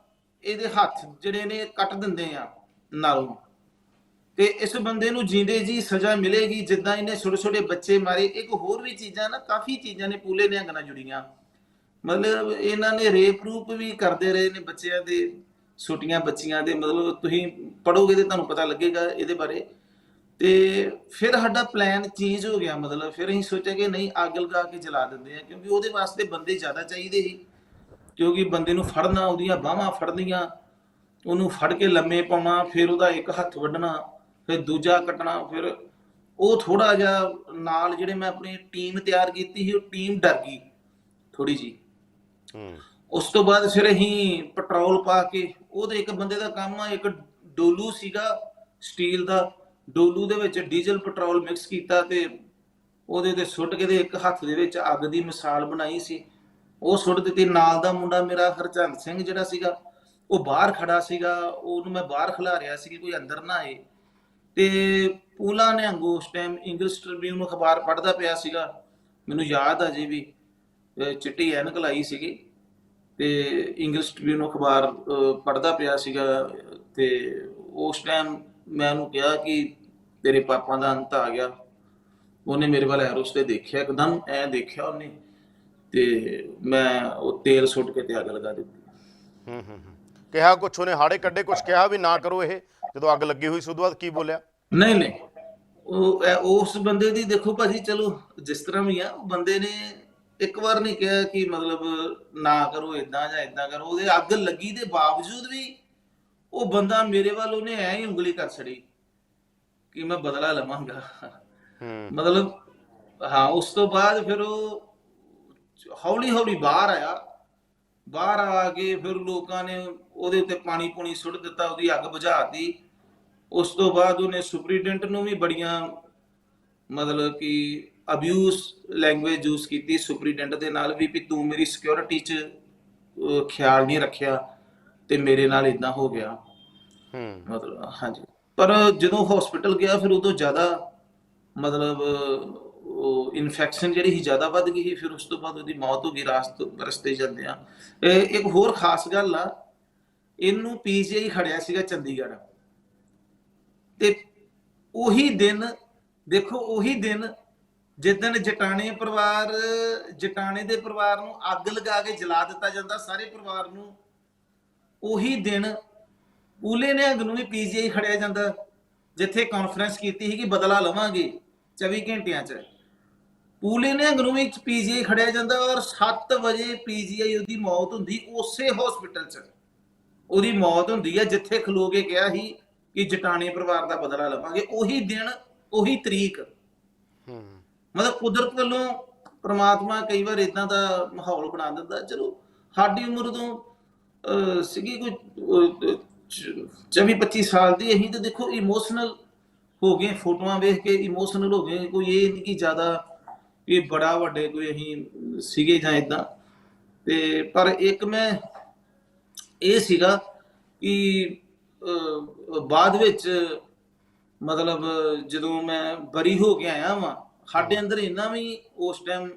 ਇਹਦੇ ਹੱਥ ਜਿਹੜੇ ਨੇ ਕੱਟ ਦਿੰਦੇ ਆ ਨਾਲੋਂ, ਤੇ ਇਸ ਬੰਦੇ ਨੂੰ ਜਿੰਦੇ ਜੀ ਸਜ਼ਾ ਮਿਲੇਗੀ, ਜਿੱਦਾਂ ਇਹਨੇ ਛੋਟੇ ਛੋਟੇ ਬੱਚੇ ਮਾਰੇ। ਇੱਕ ਹੋਰ ਵੀ ਚੀਜ਼ਾਂ ਨਾ, ਕਾਫੀ ਚੀਜ਼ਾਂ ਨੇ ਪੂਲੇ ਨਿਹੰਗ ਨਾਲ ਜੁੜੀਆਂ। ਮਤਲਬ ਇਹਨਾਂ ਨੇ ਰੇਪ ਰੂਪ ਵੀ ਕਰਦੇ ਰਹੇ ਨੇ ਬੱਚਿਆਂ ਦੇ, ਛੋਟੀਆਂ ਬੱਚੀਆਂ ਦੇ। ਮਤਲਬ ਤੁਸੀਂ ਪੜੋਗੇ ਤੇ ਤੁਹਾਨੂੰ ਪਤਾ ਲੱਗੇਗਾ ਇਹਦੇ ਬਾਰੇ। ਤੇ ਫਿਰ ਸਾਡਾ ਪਲਾਨ ਚੇਂਜ ਹੋ ਗਿਆ। ਮਤਲਬ ਫਿਰ ਅਸੀਂ ਸੋਚਿਆ ਕਿ ਨਹੀਂ, ਅੱਗ ਲਗਾ ਕੇ ਜਲਾ ਦਿੰਦੇ ਆ, ਕਿਉਂਕਿ ਉਹਦੇ ਵਾਸਤੇ ਬੰਦੇ ਜ਼ਿਆਦਾ ਚਾਹੀਦੇ ਸੀ। ਕਿਉਂਕਿ ਬੰਦੇ ਨੂੰ ਫੜਨਾ, ਉਹਦੀਆਂ ਬਾਹਾਂ ਫੜਨੀਆਂ, ਉਹਨੂੰ ਫੜ ਕੇ ਲੰਮੇ ਪਾਉਣਾ, ਫਿਰ ਉਹਦਾ ਇੱਕ ਹੱਥ ਵੱਢਣਾ, ਫਿਰ ਦੂਜਾ ਕੱਟਣਾ। ਫਿਰ ਉਹ ਥੋੜਾ ਜਿਹਾ ਨਾਲ ਜਿਹੜੇ ਮੈਂ ਆਪਣੀ ਟੀਮ ਤਿਆਰ ਕੀਤੀ ਸੀ, ਉਹ ਟੀਮ ਡਰ ਗਈ ਥੋੜੀ ਜੀ। ਉਸ ਤੋਂ ਬਾਅਦ ਫਿਰ ਅਸੀਂ ਪੈਟਰੋਲ ਪਾ ਕੇ, ਉਹਦੇ ਇੱਕ ਬੰਦੇ ਦਾ ਕੰਮ ਆ, ਇੱਕ ਡੋਲੂ ਸੀਗਾ ਸਟੀਲ ਦਾ, ਡੋਲੂ ਦੇ ਵਿੱਚ ਡੀਜ਼ਲ ਪੈਟਰੋਲ ਮਿਕਸ ਕੀਤਾ ਤੇ ਉਹਦੇ ਤੇ ਸੁੱਟ ਕੇ, ਤੇ ਇੱਕ ਹੱਥ ਦੇ ਵਿੱਚ ਅੱਗ ਦੀ ਮਿਸਾਲ ਬਣਾਈ ਸੀ, ਉਹ ਸੁੱਟ ਦਿੱਤੀ। ਨਾਲ ਦਾ ਮੁੰਡਾ ਮੇਰਾ ਹਰਚੰਦ ਸਿੰਘ ਜਿਹੜਾ ਸੀਗਾ, ਉਹ ਬਾਹਰ ਖੜਾ ਸੀਗਾ, ਉਹਨੂੰ ਮੈਂ ਬਾਹਰ ਖਿਲਾ ਰਿਹਾ ਸੀ ਕਿ ਕੋਈ ਅੰਦਰ ਨਾ ਆਏ। ਤੇ ਪੂਲਾ ਨਿਹੰਗ ਉਸ ਟਾਈਮ ਇੰਗਲਿਸ਼ ਟ੍ਰਿਬਿਊਨ ਅਖਬਾਰ ਪੜ੍ਹਦਾ ਪਿਆ ਸੀਗਾ, ਮੈਨੂੰ ਯਾਦ ਆ ਜੀ ਵੀ, ਚਿੱਟੀ ਐਨਕ ਲਾਈ ਸੀਗੀ, ਤੇ ਇੰਗਲਿਸ਼ ਟ੍ਰਿਬਿਊਨ ਅਖਬਾਰ ਪੜ੍ਹਦਾ ਪਿਆ ਸੀਗਾ। ਤੇ ਉਸ ਟਾਈਮ ਮੈਂ ਉਹਨੂੰ ਕਿਹਾ ਕਿ ਤੇਰੇ ਪਾਪਾ ਦਾ ਅੰਤ ਆ ਗਿਆ। ਉਹਨੇ ਮੇਰੇ ਵੱਲ ਐਰੋਸ ਤੇ ਦੇਖਿਆ, ਇੱਕਦਮ ਐ ਦੇਖਿਆ ਉਹਨੇ, ਤੇ ਮੈਂ ਉਹ ਤੇਲ ਸੁੱਟ ਕੇ ਤੇ ਅੱਗ ਲਗਾ ਦਿੱਤੀ। ਕਿਹਾ ਕੁਛ ਉਹਨੇ, ਹਾੜੇ ਕੱਢੇ ਕੁਛ ਕਿਹਾ ਵੀ ਨਾ ਕਰੋ ਇਹ, ਜਦੋਂ ਅੱਗ ਲੱਗੀ ਹੋਈ ਸੀ ਉਦੋਂ ਬਾਅਦ ਕੀ ਬੋਲਿਆ? ਨਹੀਂ ਨਹੀਂ, ਉਸ ਬੰਦੇ ਦੀ ਦੇਖੋ ਭਾਜੀ, ਚਲੋ ਜਿਸ ਤਰ੍ਹਾਂ ਵੀ ਆ, ਉਹ ਬੰਦੇ ਨੇ ਇੱਕ ਵਾਰ ਨਹੀਂ ਕਿਹਾ ਕਿ ਮਤਲਬ ਨਾ ਕਰੋ ਇਦਾਂ ਜਾਂ ਇਦਾਂ ਕਰੋ। ਉਹਦੇ ਅੱਗ ਲੱਗੀ ਦੇ ਬਾਵਜੂਦ ਵੀ ਉਹ ਬੰਦਾ ਮੇਰੇ ਵੱਲ ਉਹਨੇ ਐ ਹੀ ਉਂਗਲੀ ਕਰ ਛੜੀ ਕਿ ਮੈਂ ਬਦਲਾ ਲਵਾਂਗਾ। ਮਤਲਬ ਹਾਂ, ਉਸ ਤੋਂ ਬਾਅਦ ਫਿਰ ਉਹ ਹੌਲੀ ਹੌਲੀ ਬਾਹਰ ਆਇਆ। ਬਾਹਰ ਆ ਕੇ ਫਿਰ ਲੋਕਾਂ ਨੇ ਉਹਦੇ ਉੱਤੇ ਪਾਣੀ ਪੂਣੀ ਸੁੱਟ ਦਿੱਤਾ, ਉਹਦੀ ਅੱਗ ਬੁਝਾਤੀ। ਉਸ ਤੋਂ ਬਾਅਦ ਉਹਨੇ ਸੁਪਰੀਡੈਂਟ ਨੂੰ ਵੀ ਬੜੀਆਂ ਮਤਲਬ ਕਿ ਅਬਿਊਜ਼ ਲੈਂਗੁਏਜ ਯੂਜ਼ ਕੀਤੀ ਸੁਪਰੀਡੈਂਟ ਦੇ ਨਾਲ ਵੀ ਤੂੰ ਮੇਰੀ ਸਿਕਿਉਰਿਟੀ 'ਚ ਖਿਆਲ ਨਹੀਂ ਰੱਖਿਆ ਤੇ ਮੇਰੇ ਨਾਲ ਇਦਾਂ ਹੋ ਗਿਆ। ਮਤਲਬ ਹਾਂਜੀ, ਪਰ ਜਦੋਂ ਹਸਪੀਟਲ ਗਿਆ ਫਿਰ ਉਦੋਂ ਜ਼ਿਆਦਾ ਮਤਲਬ ਉਹ ਇਨਫੈਕਸ਼ਨ ਜਿਹੜੀ ਸੀ ਜ਼ਿਆਦਾ ਵੱਧ ਗਈ ਸੀ। ਫਿਰ ਉਸ ਤੋਂ ਬਾਅਦ ਉਹਦੀ ਮੌਤ ਹੋ ਗਈ ਰਸਤੇ ਜਾਂਦੇ ਆ। ਇੱਕ ਹੋਰ ਖਾਸ ਗੱਲ ਆ, ਇਹਨੂੰ ਪੀਜੀਆਈ ਖੜਿਆ ਸੀਗਾ ਚੰਡੀਗੜ੍ਹ, ਤੇ ਉਹੀ ਦਿਨ ਦੇਖੋ, ਉਹੀ ਦਿਨ ਜਿੱਦਣ ਜਟਾਣੇ ਦੇ ਪਰਿਵਾਰ ਨੂੰ ਅੱਗ ਲਗਾ ਕੇ ਜਲਾ ਦਿੱਤਾ ਜਾਂਦਾ, ਸਾਰੇ ਪਰਿਵਾਰ ਨੂੰ, ਉਹੀ ਦਿਨ ਪੂਲੇ ਨਿਹੰਗ ਨੂੰ ਵੀ ਪੀਜੀਆਈ ਖੜਿਆ ਜਾਂਦਾ, ਜਿੱਥੇ ਕਾਨਫਰੰਸ ਕੀਤੀ ਸੀ ਕਿ ਬਦਲਾ ਲਵਾਂਗੇ 24 ਘੰਟਿਆਂ 'ਚ। ਪੂਲੇ ਨਿਹੰਗ ਨੂੰ ਵੀ ਪੀਜੀਆਈ ਖੜਿਆ ਜਾਂਦਾ ਔਰ 7 ਵਜੇ ਪੀਜੀਆਈ ਉਹਦੀ ਮੌਤ ਹੁੰਦੀ। ਉਸੇ ਹਸਪੀਟਲ 'ਚ ਉਹਦੀ ਮੌਤ ਹੁੰਦੀ ਹੈ ਜਿੱਥੇ ਖਲੋ ਕੇ ਕਿਹਾ ਸੀ ਕਿ ਜਟਾਣੇ ਪਰਿਵਾਰ ਦਾ ਬਦਲਾ ਲਵਾਂਗੇ। ਉਹੀ ਦਿਨ, ਉਹੀ ਤਰੀਕ। ਮਤਲਬ ਕੁਦਰਤ ਵੱਲੋਂ ਪ੍ਰਮਾਤਮਾ ਕਈ ਵਾਰ ਇਦਾਂ ਦਾ ਮਾਹੌਲ ਬਣਾ ਦਿੰਦਾ। ਚਲੋ ਸਾਡੀ ਉਮਰ ਤੋਂ ਸੀਗੀ ਕੋਈ 24-25 ਸਾਲ ਦੀ, ਅਸੀਂ ਤਾਂ ਦੇਖੋ ਇਮੋਸ਼ਨਲ ਹੋ ਗਏ, ਫੋਟੋਆਂ ਵੇਖ ਕੇ ਇਮੋਸ਼ਨਲ ਹੋ ਗਏ। ਕੋਈ ਇਹ ਨਹੀਂ ਕਿ ਜ਼ਿਆਦਾ ਕਿ ਬੜਾ ਵੱਡੇ ਕੋਈ ਅਸੀਂ ਸੀਗੇ ਜਾਂ ਇਦਾਂ। ਤੇ ਪਰ ਇੱਕ ਮੈਂ ਇਹ ਸੀਗਾ ਕਿ ਬਾਅਦ ਵਿੱਚ ਮਤਲਬ ਜਦੋਂ ਮੈਂ ਬਰੀ ਹੋ ਕੇ ਆਇਆ ਵਾਂ, ਸਾਡੇ ਅੰਦਰ ਇੰਨਾ ਵੀ ਉਸ ਟਾਈਮ,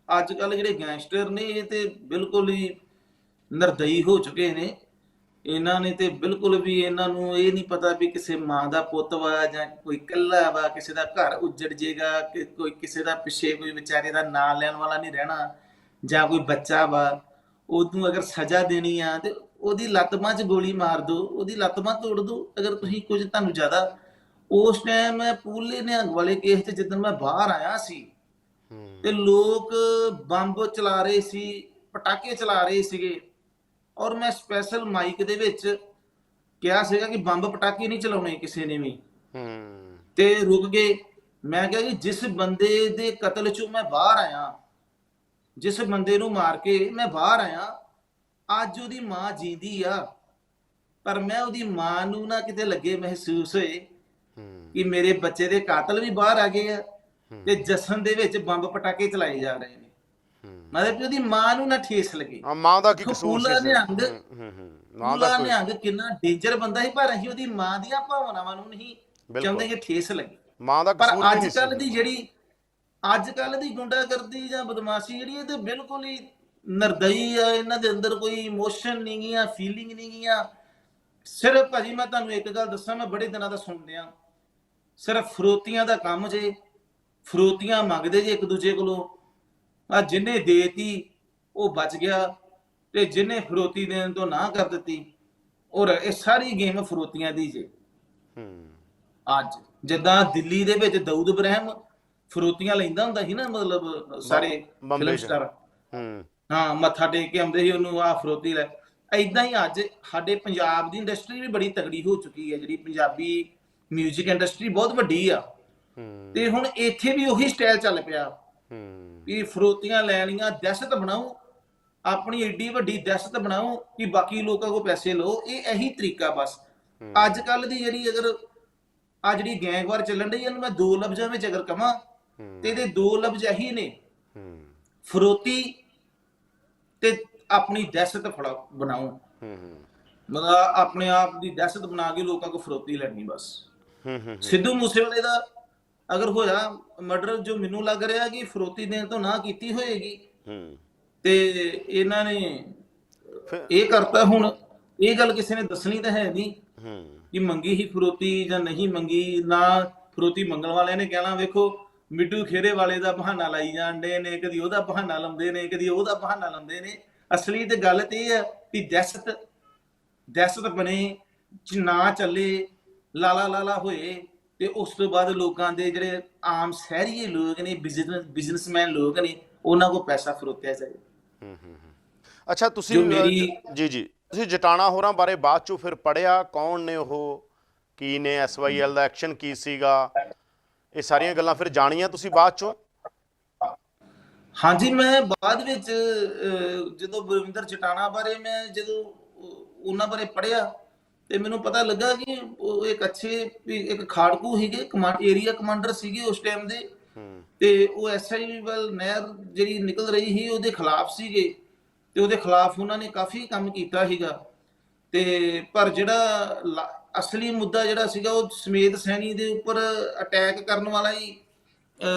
ਅੱਜ ਕੱਲ ਜਿਹੜੇ ਗੈਂਗਸਟਰ ਨੇ ਇਹ ਤੇ ਬਿਲਕੁਲ ਹੀ ਨਿਰਦਈ ਹੋ ਚੁੱਕੇ ਨੇ। ਇਹਨਾਂ ਨੇ ਤੇ ਬਿਲਕੁਲ ਵੀ, ਇਹਨਾਂ ਨੂੰ ਇਹ ਨਹੀਂ ਪਤਾ ਵੀ ਕਿਸੇ ਮਾਂ ਦਾ ਪੁੱਤ ਵਾ ਜਾਂ ਕੋਈ ਇਕੱਲਾ ਵਾ, ਕਿਸੇ ਦਾ ਘਰ ਉੱਜੜ ਜਾਏਗਾ, ਕਿ ਕੋਈ ਕਿਸੇ ਦਾ ਪਿੱਛੇ ਕੋਈ ਵਿਚਾਰੇ ਦਾ ਨਾਂ ਲੈਣ ਵਾਲਾ ਨਹੀਂ ਰਹਿਣਾ, ਜਾਂ ਕੋਈ ਬੱਚਾ ਵਾ ਉਹਨੂੰ ਅਗਰ ਸਜ਼ਾ ਦੇਣੀ ਆ ਤੇ ਉਹਦੀ ਲੱਤ ਬਾਂਹ 'ਚ ਗੋਲੀ ਮਾਰ ਦੋ, ਉਹਦੀ ਲੱਤ ਬਾਂਹ ਤੋੜ ਦੋ ਅਗਰ ਤੁਸੀਂ ਕੁਝ ਤੁਹਾਨੂੰ ਜ਼ਿਆਦਾ। ਉਸ ਟਾਈਮ ਪੂਲੇ ਨਿਹੰਗ ਵਾਲੇ ਕੇਸ 'ਚ ਜਿੱਦਣ ਮੈਂ ਬਾਹਰ ਆਇਆ ਸੀ ਤੇ ਲੋਕ ਬੰਬ ਚਲਾ ਰਹੇ ਸੀ, ਪਟਾਕੇ ਚਲਾ ਰਹੇ ਸੀਗੇ, ਔਰ ਮੈਂ ਸਪੈਸ਼ਲ ਮਾਈਕ ਦੇ ਵਿੱਚ ਕਿਹਾ ਸੀਗਾ ਕਿ ਬੰਬ ਪਟਾਕੇ ਨਹੀਂ ਚਲਾਉਣੇ ਕਿਸੇ ਨੇ ਵੀ। ਤੇ ਰੁਕ ਗਏ। ਮੈਂ ਕਿਹਾ ਕਿ ਜਿਸ ਬੰਦੇ ਦੇ ਕਤਲ 'ਚੋਂ ਮੈਂ ਬਾਹਰ ਆਇਆ, ਜਿਸ ਬੰਦੇ ਨੂੰ ਮਾਰ ਕੇ ਮੈਂ ਬਾਹਰ ਆਇਆ, ਅੱਜ ਉਹਦੀ ਮਾਂ ਜੀਂਦੀ ਆ, ਪਰ ਮੈਂ ਉਹਦੀ ਮਾਂ ਨੂੰ ਨਾ ਕਿਤੇ ਲੱਗੇ ਮਹਿਸੂਸ ਹੋਏ ਕਿ ਮੇਰੇ ਬੱਚੇ ਦੇ ਕਾਤਲ ਵੀ ਬਾਹਰ ਆ ਗਏ ਆ ਤੇ ਜਸ਼ਨ ਦੇ ਵਿੱਚ ਬੰਬ ਪਟਾਕੇ ਚਲਾਏ ਜਾ ਰਹੇ ਨੇ। ਮਤਲਬ ਕਿ ਉਹਦੀ ਮਾਂ ਨੂੰ ਨਾ ਠੇਸ ਲੱਗੇ। ਮਾਂ ਦਾ ਕੀ ਕਸੂਰ ਸੀ? ਪੂਲਾ ਨਿਹੰਗ ਕਿੰਨਾ ਡੇਂਜਰ ਬੰਦਾ ਸੀ, ਪਰ ਅਸੀਂ ਉਹਦੀ ਮਾਂ ਦੀਆਂ ਭਾਵਨਾਵਾਂ ਨੂੰ ਨਹੀਂ ਚਾਹੁੰਦੇ ਕਿ ਠੇਸ ਲੱਗੇ। ਮਾਂ ਦਾ ਕਸੂਰ ਪਰ ਅੱਜ ਕੱਲ ਦੀ ਜਿਹੜੀ ਅੱਜ ਕੱਲ ਦੀ ਗੁੰਡਾਗਰਦੀ ਜਾਂ ਬਦਮਾਸ਼ੀ ਜਿਹੜੀ, ਇਹ ਤੇ ਬਿਲਕੁਲ ਹੀ ਨਿਰਦਈ ਆ। ਇਹਨਾਂ ਦੇ ਅੰਦਰ ਕੋਈ ਇਮੋਸ਼ਨ ਨਹੀਂ ਗੀਆਂ, ਫੀਲਿੰਗ ਨਹੀਂ ਗੀਆਂ। ਸਿਰਫ ਭਾਜੀ ਮੈਂ ਤੁਹਾਨੂੰ ਇੱਕ ਗੱਲ ਦੱਸਾਂ, ਮੈਂ ਬੜੇ ਦਿਨਾਂ ਦਾ ਸੁਣਦੇ ਆ, ਸਿਰਫ ਫਰੋਤੀਆਂ ਦਾ ਕੰਮ ਜੇ, ਫਰੋਤੀਆਂ ਮੰਗਦੇ ਜੇ ਇੱਕ ਦੂਜੇ ਕੋਲੋਂ। ਆ ਜਿਹਨੇ ਦੇਤੀ ਉਹ ਬਚ ਗਿਆ ਤੇ ਜਿਹਨੇ ਫਰੋਤੀ ਦੇਣ ਤੋਂ ਨਾ ਕਰ ਦਿੱਤੀ, ਔਰ ਇਹ ਸਾਰੀ ਗੇਮ ਫਰੋਤੀਆਂ ਦੀ ਜੇ। ਅੱਜ ਜਿੱਦਾਂ ਦਿੱਲੀ ਦੇ ਵਿੱਚ ਦਾਊਦ ਇਬਰਾਹਿਮ ਫਰੋਤੀਆਂ ਲੈਂਦਾ ਹੁੰਦਾ ਸੀ ਨਾ, ਮਤਲਬ ਸਾਰੇ ਫਿਲਮ ਸਟਾਰ ਹਾਂ ਮੱਥਾ ਟੇਕ ਕੇ ਆਉਂਦੇ ਸੀ ਉਹਨੂੰ, ਆਹ ਫਰੋਤੀ ਲੈ। ਏਦਾਂ ਹੀ ਅੱਜ ਸਾਡੇ ਪੰਜਾਬ ਦੀ ਇੰਡਸਟਰੀ ਵੀ ਬੜੀ ਤਗੜੀ ਹੋ ਚੁੱਕੀ ਹੈ, ਜਿਹੜੀ ਪੰਜਾਬੀ ਮਿਊਜ਼ਿਕ ਇੰਡਸਟਰੀ ਬਹੁਤ ਵੱਡੀ ਆ। ਤੇ ਹੁਣ ਇੱਥੇ ਵੀ ਉਹੀ ਸਟਾਈਲ ਚੱਲ ਪਿਆ ਵੀ ਫਰੋਤੀਆਂ ਲੈਣੀਆਂ, ਦਹਿਸ਼ਤ ਬਣਾਓ, ਆਪਣੀ ਏਡੀ ਵੱਡੀ ਦਹਿਸ਼ਤ ਬਣਾਓ ਕਿ ਬਾਕੀ ਲੋਕਾਂ ਕੋਲ ਪੈਸੇ ਲਓ। ਇਹੀ ਤਰੀਕਾ ਬਸ ਅੱਜ ਕੱਲ ਦੀ ਜਿਹੜੀ, ਅਗਰ ਆ ਜਿਹੜੀ ਗੈਂਗਵਾਰ ਚੱਲਣ ਡਈ, ਇਹਨੂੰ ਮੈਂ 2 ਲਫ਼ਜ਼ਾਂ ਵਿੱਚ ਅਗਰ ਕਵਾਂ ਤੇ ਇਹਦੇ 2 ਲਫ਼ਜ਼ ਇਹੀ ਨੇ, ਫਰੋਤੀ ਤੇ ਆਪਣੀ ਦਹਿਸ਼ਤ ਬਣਾਓ। ਮਤਲਬ ਆਪਣੇ ਆਪ ਦੀ ਦਹਿਸ਼ਤ ਬਣਾ ਕੇ ਲੋਕਾਂ ਕੋਲ ਫਰੋਤੀ ਲੈਣੀ ਬਸ। ਸਿੱਧੂ ਮੂਸੇਵਾਲੇ ਦਾ ਅਗਰ ਹੋਇਆ ਮਰਡਰ, ਜੋ ਮੈਨੂੰ ਲੱਗ ਰਿਹਾ ਕਿ ਫਰੋਤੀ ਦੇਣ ਤੋਂ ਨਾ ਕੀਤੀ ਹੋਏਗੀ, ਤੇ ਇਹਨਾਂ ਨੇ ਇਹ ਕਰਤਾ। ਹੁਣ ਇਹ ਗੱਲ ਕਿਸੇ ਨੇ ਦੱਸਣੀ ਤਾਂ ਹੈ ਨਹੀਂ ਕਿ ਮੰਗੀ ਹੀ ਫਰੋਤੀ ਜਾਂ ਨਹੀਂ ਮੰਗੀ। ਨਾ ਫਰੋਤੀ ਮੰਗਣ ਵਾਲਿਆਂ ਨੇ ਕਹਿਣਾ ਵੇਖੋ ਮਿੱਟੂ ਖੇਰੇ ਵਾਲੇ ਦਾ ਬਹਾਨਾ ਲਾਈ ਜਾਂਦੇ ਨੇ, ਕਦੀ ਉਹਦਾ ਬਹਾਨਾ ਲਾਉਂਦੇ ਨੇ, ਕਦੀ ਉਹਦਾ ਬਹਾਨਾ ਲਾਉਂਦੇ ਨੇ। ਅਸਲੀ ਤੇ ਗੱਲ ਤੇ ਇਹ ਹੈ ਕਿ ਦਹਿਸ਼ਤ ਦਹਿਸ਼ਤ ਬਣੇ, ਨਾ ਚੱਲੇ, ਲਾਲਾ ਲਾਲਾ ਹੋਏ, ਤੇ ਉਸ ਤੋਂ ਬਾਅਦ ਲੋਕਾਂ ਦੇ ਜਿਹੜੇ ਆਮ ਸ਼ਹਿਰੀਏ ਲੋਕ ਨੇ, ਬਿਜ਼ਨਸਮੈਨ ਲੋਕ ਨੇ, ਉਹਨਾਂ ਕੋਲ ਪੈਸਾ ਫਰੋਤਿਆ ਜਾਏ। ਅੱਛਾ, ਤੁਸੀਂ ਜੋ ਮੇਰੀ ਜੀ ਜੀ ਤੁਸੀਂ ਜਟਾਣਾ ਹੋਰਾਂ ਬਾਰੇ ਬਾਅਦ ਚੋਂ ਫਿਰ ਪੜ੍ਹਿਆ? ਕੌਣ ਨੇ ਉਹ, ਕੀ ਨੇ, SYL ਦਾ ਐਕਸ਼ਨ ਕੀ ਸੀਗਾ, ਇਹ ਸਾਰੀਆਂ ਗੱਲਾਂ ਫਿਰ ਜਾਣੀਆਂ ਤੁਸੀਂ ਬਾਅਦ ਚੋਂ? ਹਾਂਜੀ, ਮੈਂ ਬਾਅਦ ਵਿੱਚ ਜਦੋਂ ਬਲਵਿੰਦਰ ਜਟਾਣਾ ਬਾਰੇ ਮੈਂ ਜਦੋਂ ਉਹਨਾਂ ਬਾਰੇ ਪੜ੍ਹਿਆ ਤੇ ਮੈਨੂੰ ਪਤਾ ਲੱਗਾ ਕਿ ਉਹ ਇੱਕ ਅੱਛੇ ਇੱਕ ਖਾੜਕੂ ਸੀਗੇ, ਏਰੀਆ ਕਮਾਂਡਰ ਸੀਗੇ ਉਸ ਟਾਈਮ ਦੇ, ਤੇ ਉਹ SYL ਨਹਿਰ ਜਿਹੜੀ ਨਿਕਲ ਰਹੀ ਸੀ ਉਹਦੇ ਖਿਲਾਫ ਸੀਗੇ, ਤੇ ਉਹਦੇ ਖਿਲਾਫ ਉਹਨਾਂ ਨੇ ਕਾਫੀ ਕੰਮ ਕੀਤਾ ਸੀਗਾ। ਤੇ ਪਰ ਜਿਹੜਾ ਅਸਲੀ ਮੁੱਦਾ ਜਿਹੜਾ ਸੀਗਾ ਉਹ ਸਮੇਤ ਸੈਣੀ ਦੇ ਉੱਪਰ ਅਟੈਕ ਕਰਨ ਵਾਲਾ ਹੀ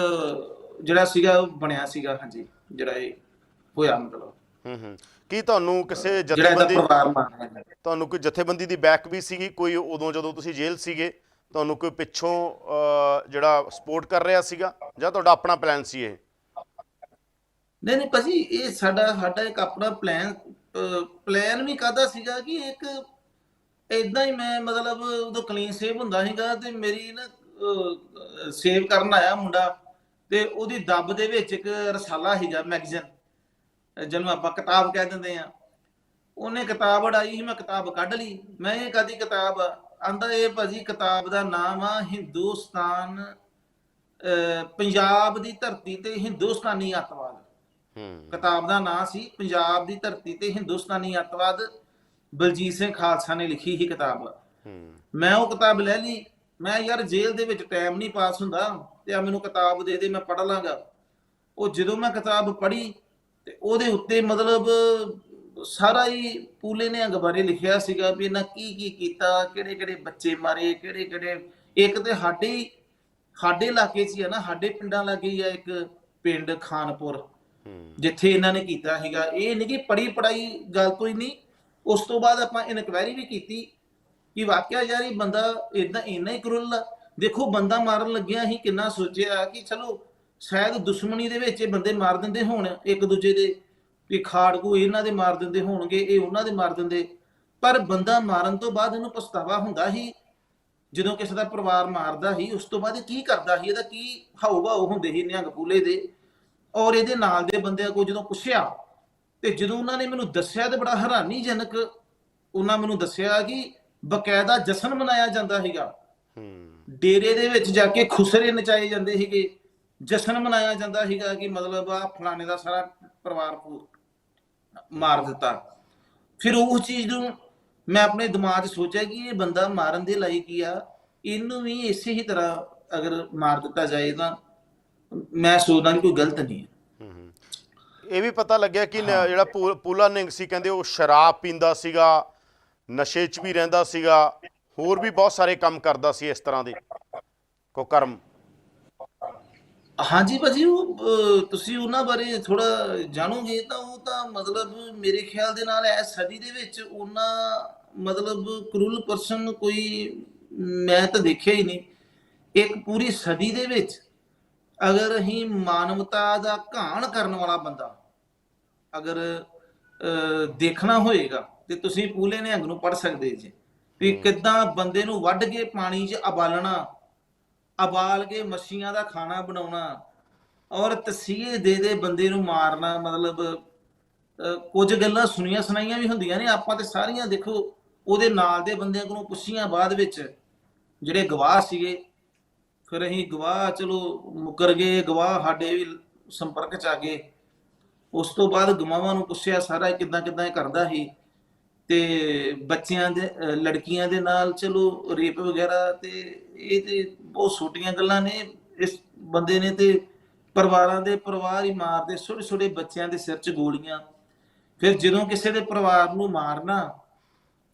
ਜਿਹੜਾ ਸੀਗਾ ਉਹ ਬਣਿਆ ਸੀਗਾ। ਹਾਂਜੀ, ਜਿਹੜਾ ਇਹ ਹੋਇਆ, ਮਤਲਬ ਕੀ ਤੁਹਾਨੂੰ ਕਿਸੇ ਜਿਹੜਾ ਇਹਦਾ ਜਥੇਬੰਦੀ, ਪਰਿਵਾਰ ਮਾਰਨਾ, ਤੁਹਾਨੂੰ ਕੋਈ ਜਥੇਬੰਦੀ ਦੀ ਬੈਕ ਵੀ ਸੀਗੀ ਕੋਈ ਉਦੋਂ ਜਦੋਂ ਤੁਸੀਂ ਜੇਲ੍ਹ ਸੀਗੇ? ਤੁਹਾਨੂੰ ਕੋਈ ਪਿੱਛੋਂ ਜਿਹੜਾ ਸਪੋਰਟ ਕਰ ਰਿਹਾ ਸੀਗਾ, ਜਾਂ ਤੁਹਾਡਾ ਆਪਣਾ ਪਲਾਨ ਸੀ ਇਹ? ਨਹੀਂ ਨਹੀਂ ਭਾਜੀ, ਇਹ ਸਾਡਾ ਇੱਕ ਆਪਣਾ ਪਲਾਨ ਵੀ ਕਾਹਦਾ ਸੀਗਾ ਕਿ ਇੱਕ ਇਦਾਂ ਹੀ ਮੈਂ ਮਤਲਬ ਉਦੋਂ ਕਲੀਨ ਸੇਵ ਹੁੰਦਾ ਸੀਗਾ, ਤੇ ਮੇਰੀ ਨਾ ਸੇਵ ਕਰਨ ਆਇਆ ਮੁੰਡਾ, ਤੇ ਉਹਦੀ ਦੱਬ ਦੇ ਵਿੱਚ ਇੱਕ ਰਸਾਲਾ ਸੀਗਾ, ਮੈਗਜ਼ੀਨ ਜਿਹਨੂੰ ਆਪਾਂ ਕਿਤਾਬ ਕਹਿ ਦਿੰਦੇ ਆ। ਉਹਨੇ ਕਿਤਾਬ ਅੜਾਈ ਸੀ, ਮੈਂ ਕਿਤਾਬ ਕੱਢ ਲਈ। ਮੈਂ ਇਹ ਕਾਹਦੀ ਕਿਤਾਬ ਆਂਦਾ, ਇਹ ਭਾਜੀ ਕਿਤਾਬ ਦਾ ਨਾਮ ਆ ਹਿੰਦੁਸਤਾਨ, ਪੰਜਾਬ ਦੀ ਧਰਤੀ ਤੇ ਹਿੰਦੁਸਤਾਨੀ ਅੱਤਵਾਦ। ਕਿਤਾਬ ਦਾ ਨਾਂ ਸੀ ਪੰਜਾਬ ਦੀ ਧਰਤੀ ਤੇ ਹਿੰਦੁਸਤਾਨੀ ਅੱਤਵਾਦ, ਬਲਜੀਤ ਸਿੰਘ ਖਾਲਸਾ ਨੇ ਲਿਖੀ ਸੀ ਕਿਤਾਬ। ਮੈਂ ਉਹ ਕਿਤਾਬ ਲੈ ਲਈ। ਮੈਂ ਯਾਰ ਜੇਲ੍ਹ ਦੇ ਵਿੱਚ ਟਾਈਮ ਨਹੀਂ ਪਾਸ ਹੁੰਦਾ, ਤੇ ਆ ਮੈਨੂੰ ਕਿਤਾਬ ਦੇ ਦੇ, ਮੈਂ ਪੜ੍ਹ ਲਾਂਗਾ। ਉਹ ਜਦੋਂ ਮੈਂ ਕਿਤਾਬ ਪੜ੍ਹੀ ਤੇ ਉਹਦੇ ਉੱਤੇ ਮਤਲਬ ਸਾਰਾ ਹੀ ਪੂਲੇ ਨਿਹੰਗ ਬਾਰੇ ਲਿਖਿਆ ਸੀਗਾ, ਵੀ ਇਹਨਾਂ ਕੀ ਕੀ ਕੀਤਾ, ਕਿਹੜੇ ਕਿਹੜੇ ਬੱਚੇ ਮਾਰੇ, ਕਿਹੜੇ ਕਿਹੜੇ। ਇੱਕ ਤੇ ਸਾਡੇ ਇਲਾਕੇ 'ਚ ਹੀ ਆ ਨਾ, ਸਾਡੇ ਪਿੰਡਾਂ ਲਾਗੇ ਹੀ ਆ ਇੱਕ ਪਿੰਡ ਖਾਨਪੁਰ, ਜਿੱਥੇ ਇਹਨਾਂ ਨੇ ਕੀਤਾ ਸੀਗਾ। ਇਹ ਨਹੀਂ ਕਿ ਪੜ੍ਹੀ ਪੜਾਈ ਗੱਲ ਤੋਂ ਹੀ ਨਹੀਂ। ਉਸ ਤੋਂ ਬਾਅਦ ਆਪਾਂ ਇਨਕੁਆਇਰੀ ਵੀ ਕੀਤੀ ਕਿ ਵਾਕਿਆ ਯਾਰ ਇਹ ਬੰਦਾ ਇਦਾਂ ਇੰਨਾ ਹੀ ਕਰੂਲ ਆ। ਦੇਖੋ, ਬੰਦਾ ਮਾਰਨ ਲੱਗਿਆ ਹੀ ਕਿੰਨਾ ਸੋਚਿਆ ਕਿ ਚਲੋ ਸ਼ਾਇਦ ਦੁਸ਼ਮਣੀ ਦੇ ਵਿੱਚ ਇਹ ਬੰਦੇ ਮਾਰ ਦਿੰਦੇ ਹੋਣ ਇੱਕ ਦੂਜੇ ਦੇ, ਵੀ ਖਾੜਕੂ ਇਹਨਾਂ ਦੇ ਮਾਰ ਦਿੰਦੇ ਹੋਣਗੇ, ਇਹ ਉਹਨਾਂ ਦੇ ਮਾਰ ਦਿੰਦੇ। ਪਰ ਬੰਦਾ ਮਾਰਨ ਤੋਂ ਬਾਅਦ ਇਹਨੂੰ ਪਛਤਾਵਾ ਹੁੰਦਾ ਸੀ, ਜਦੋਂ ਕਿਸੇ ਦਾ ਪਰਿਵਾਰ ਮਾਰਦਾ ਸੀ ਉਸ ਤੋਂ ਬਾਅਦ ਇਹ ਕੀ ਕਰਦਾ ਸੀ, ਇਹਦਾ ਕੀ ਹਾਉ ਭਾਉ ਹੁੰਦੇ ਸੀ ਨਿਹੰਗ ਪੂਲੇ ਦੇ। ਔਰ ਇਹਦੇ ਨਾਲ ਦੇ ਬੰਦਿਆਂ ਕੋਲ ਜਦੋਂ ਪੁੱਛਿਆ, ਤੇ ਜਦੋਂ ਉਹਨਾਂ ਨੇ ਮੈਨੂੰ ਦੱਸਿਆ ਤੇ ਬੜਾ ਹੈਰਾਨੀਜਨਕ ਉਹਨਾਂ ਮੈਨੂੰ ਦੱਸਿਆ ਕਿ ਬਕਾਇਦਾ ਜਸ਼ਨ ਮਨਾਇਆ ਜਾਂਦਾ ਸੀਗਾ। ਡੇਰੇ ਦੇ ਵਿੱਚ ਜਾ ਕੇ ਖੁਸਰੇ ਨਚਾਏ ਜਾਂਦੇ ਸੀਗੇ, ਜਸ਼ਨ ਮਨਾਇਆ ਜਾਂਦਾ ਸੀਗਾ ਕਿ ਮਤਲਬ ਆ ਫਲਾਣੇ ਦਾ ਸਾਰਾ ਪਰਿਵਾਰ ਮਾਰ ਦਿੱਤਾ। ਫਿਰ ਉਸ ਚੀਜ਼ ਨੂੰ ਮੈਂ ਆਪਣੇ ਦਿਮਾਗ 'ਚ ਸੋਚਿਆ ਕਿ ਇਹ ਬੰਦਾ ਮਾਰਨ ਦੇ ਲਾਇਕ ਹੀ ਆ, ਇਹਨੂੰ ਵੀ ਇਸੇ ਹੀ ਤਰ੍ਹਾਂ ਅਗਰ ਮਾਰ ਦਿੱਤਾ ਜਾਏ ਤਾਂ ਮੈਂ ਸੋਚਦਾ ਕਿ ਕੋਈ ਗਲਤ ਨਹੀਂ ਹੈ। ਇਹ ਵੀ ਪਤਾ ਲੱਗਿਆ ਕਿ ਜਿਹੜਾ ਪੂਲਾ ਨਿੰਗ ਸੀ, ਕਹਿੰਦੇ ਉਹ ਸ਼ਰਾਬ ਪੀਂਦਾ ਸੀਗਾ, ਨਸ਼ੇ 'ਚ ਵੀ ਰਹਿੰਦਾ ਸੀਗਾ, ਹੋਰ ਵੀ ਬਹੁਤ ਸਾਰੇ ਕੰਮ ਕਰਦਾ ਸੀ ਇਸ ਤਰ੍ਹਾਂ ਦੇ ਕੁਕਰਮ। ਹਾਂਜੀ ਭਾਜੀ, ਉਹ ਤੁਸੀਂ ਉਹਨਾਂ ਬਾਰੇ ਥੋੜਾ ਜਾਣੋਗੇ ਤਾਂ ਉਹ ਤਾਂ ਮਤਲਬ ਮੇਰੇ ਖਿਆਲ ਦੇ ਨਾਲ ਇਸ ਸਦੀ ਦੇ ਵਿੱਚ ਉਹਨਾਂ ਮਤਲਬ ਕਰੂਲ ਪਰਸਨ ਕੋਈ ਮੈਂ ਤਾਂ ਦੇਖਿਆ ਹੀ ਨਹੀਂ। ਇੱਕ ਪੂਰੀ ਸਦੀ ਦੇ ਵਿੱਚ ਅਗਰ ਅਸੀਂ ਮਾਨਵਤਾ ਦਾ ਘਾਣ ਕਰਨ ਵਾਲਾ ਬੰਦਾ ਅਗਰ ਦੇਖਣਾ ਹੋਏਗਾ ਤੇ ਤੁਸੀਂ ਪੂਲੇ ਨਿਹੰਗ ਨੂੰ ਪੜ੍ਹ ਸਕਦੇ ਜੀ, ਵੀ ਕਿੱਦਾਂ ਬੰਦੇ ਨੂੰ ਵੱਢ ਕੇ ਪਾਣੀ 'ਚ ਉਬਾਲਣਾ, ਉਬਾਲ ਕੇ ਮੱਛੀਆਂ ਦਾ ਖਾਣਾ ਬਣਾਉਣਾ, ਔਰ ਤਸੀਹੇ ਦੇ ਬੰਦੇ ਨੂੰ ਮਾਰਨਾ। ਮਤਲਬ ਕੁਝ ਗੱਲਾਂ ਸੁਣੀਆਂ ਸੁਣਾਈਆਂ ਵੀ ਹੁੰਦੀਆਂ ਨੇ, ਆਪਾਂ ਤੇ ਸਾਰੀਆਂ ਦੇਖੋ ਉਹਦੇ ਨਾਲ ਦੇ ਬੰਦਿਆਂ ਕੋਲੋਂ ਪੁੱਛੀਆਂ, ਬਾਅਦ ਵਿੱਚ ਜਿਹੜੇ ਗਵਾਹ ਸੀਗੇ। ਫਿਰ ਅਸੀਂ ਗਵਾਹ ਚਲੋ ਮੁੱਕਰ ਗਏ, ਗਵਾਹ ਸਾਡੇ ਵੀ ਸੰਪਰਕ 'ਚ ਆ ਗਏ। ਉਸ ਤੋਂ ਬਾਅਦ ਗਵਾਹਾਂ ਨੂੰ ਪੁੱਛਿਆ ਸਾਰਾ ਕਿੱਦਾਂ ਕਿੱਦਾਂ ਇਹ ਕਰਦਾ ਸੀ, ਤੇ ਬੱਚਿਆਂ ਦੇ ਲੜਕੀਆਂ ਦੇ ਨਾਲ ਚਲੋ ਰੇਪ ਵਗੈਰਾ, ਤੇ ਇਹ ਤੇ ਬਹੁਤ ਛੋਟੀਆਂ ਗੱਲਾਂ ਨੇ। ਇਸ ਬੰਦੇ ਨੇ ਤੇ ਪਰਿਵਾਰ ਹੀ ਮਾਰਦੇ, ਛੋਟੇ ਛੋਟੇ ਬੱਚਿਆਂ ਦੇ ਸਿਰ 'ਚ ਗੋਲੀਆਂ। ਫਿਰ ਜਦੋਂ ਕਿਸੇ ਦੇ ਪਰਿਵਾਰ ਨੂੰ ਮਾਰਨਾ,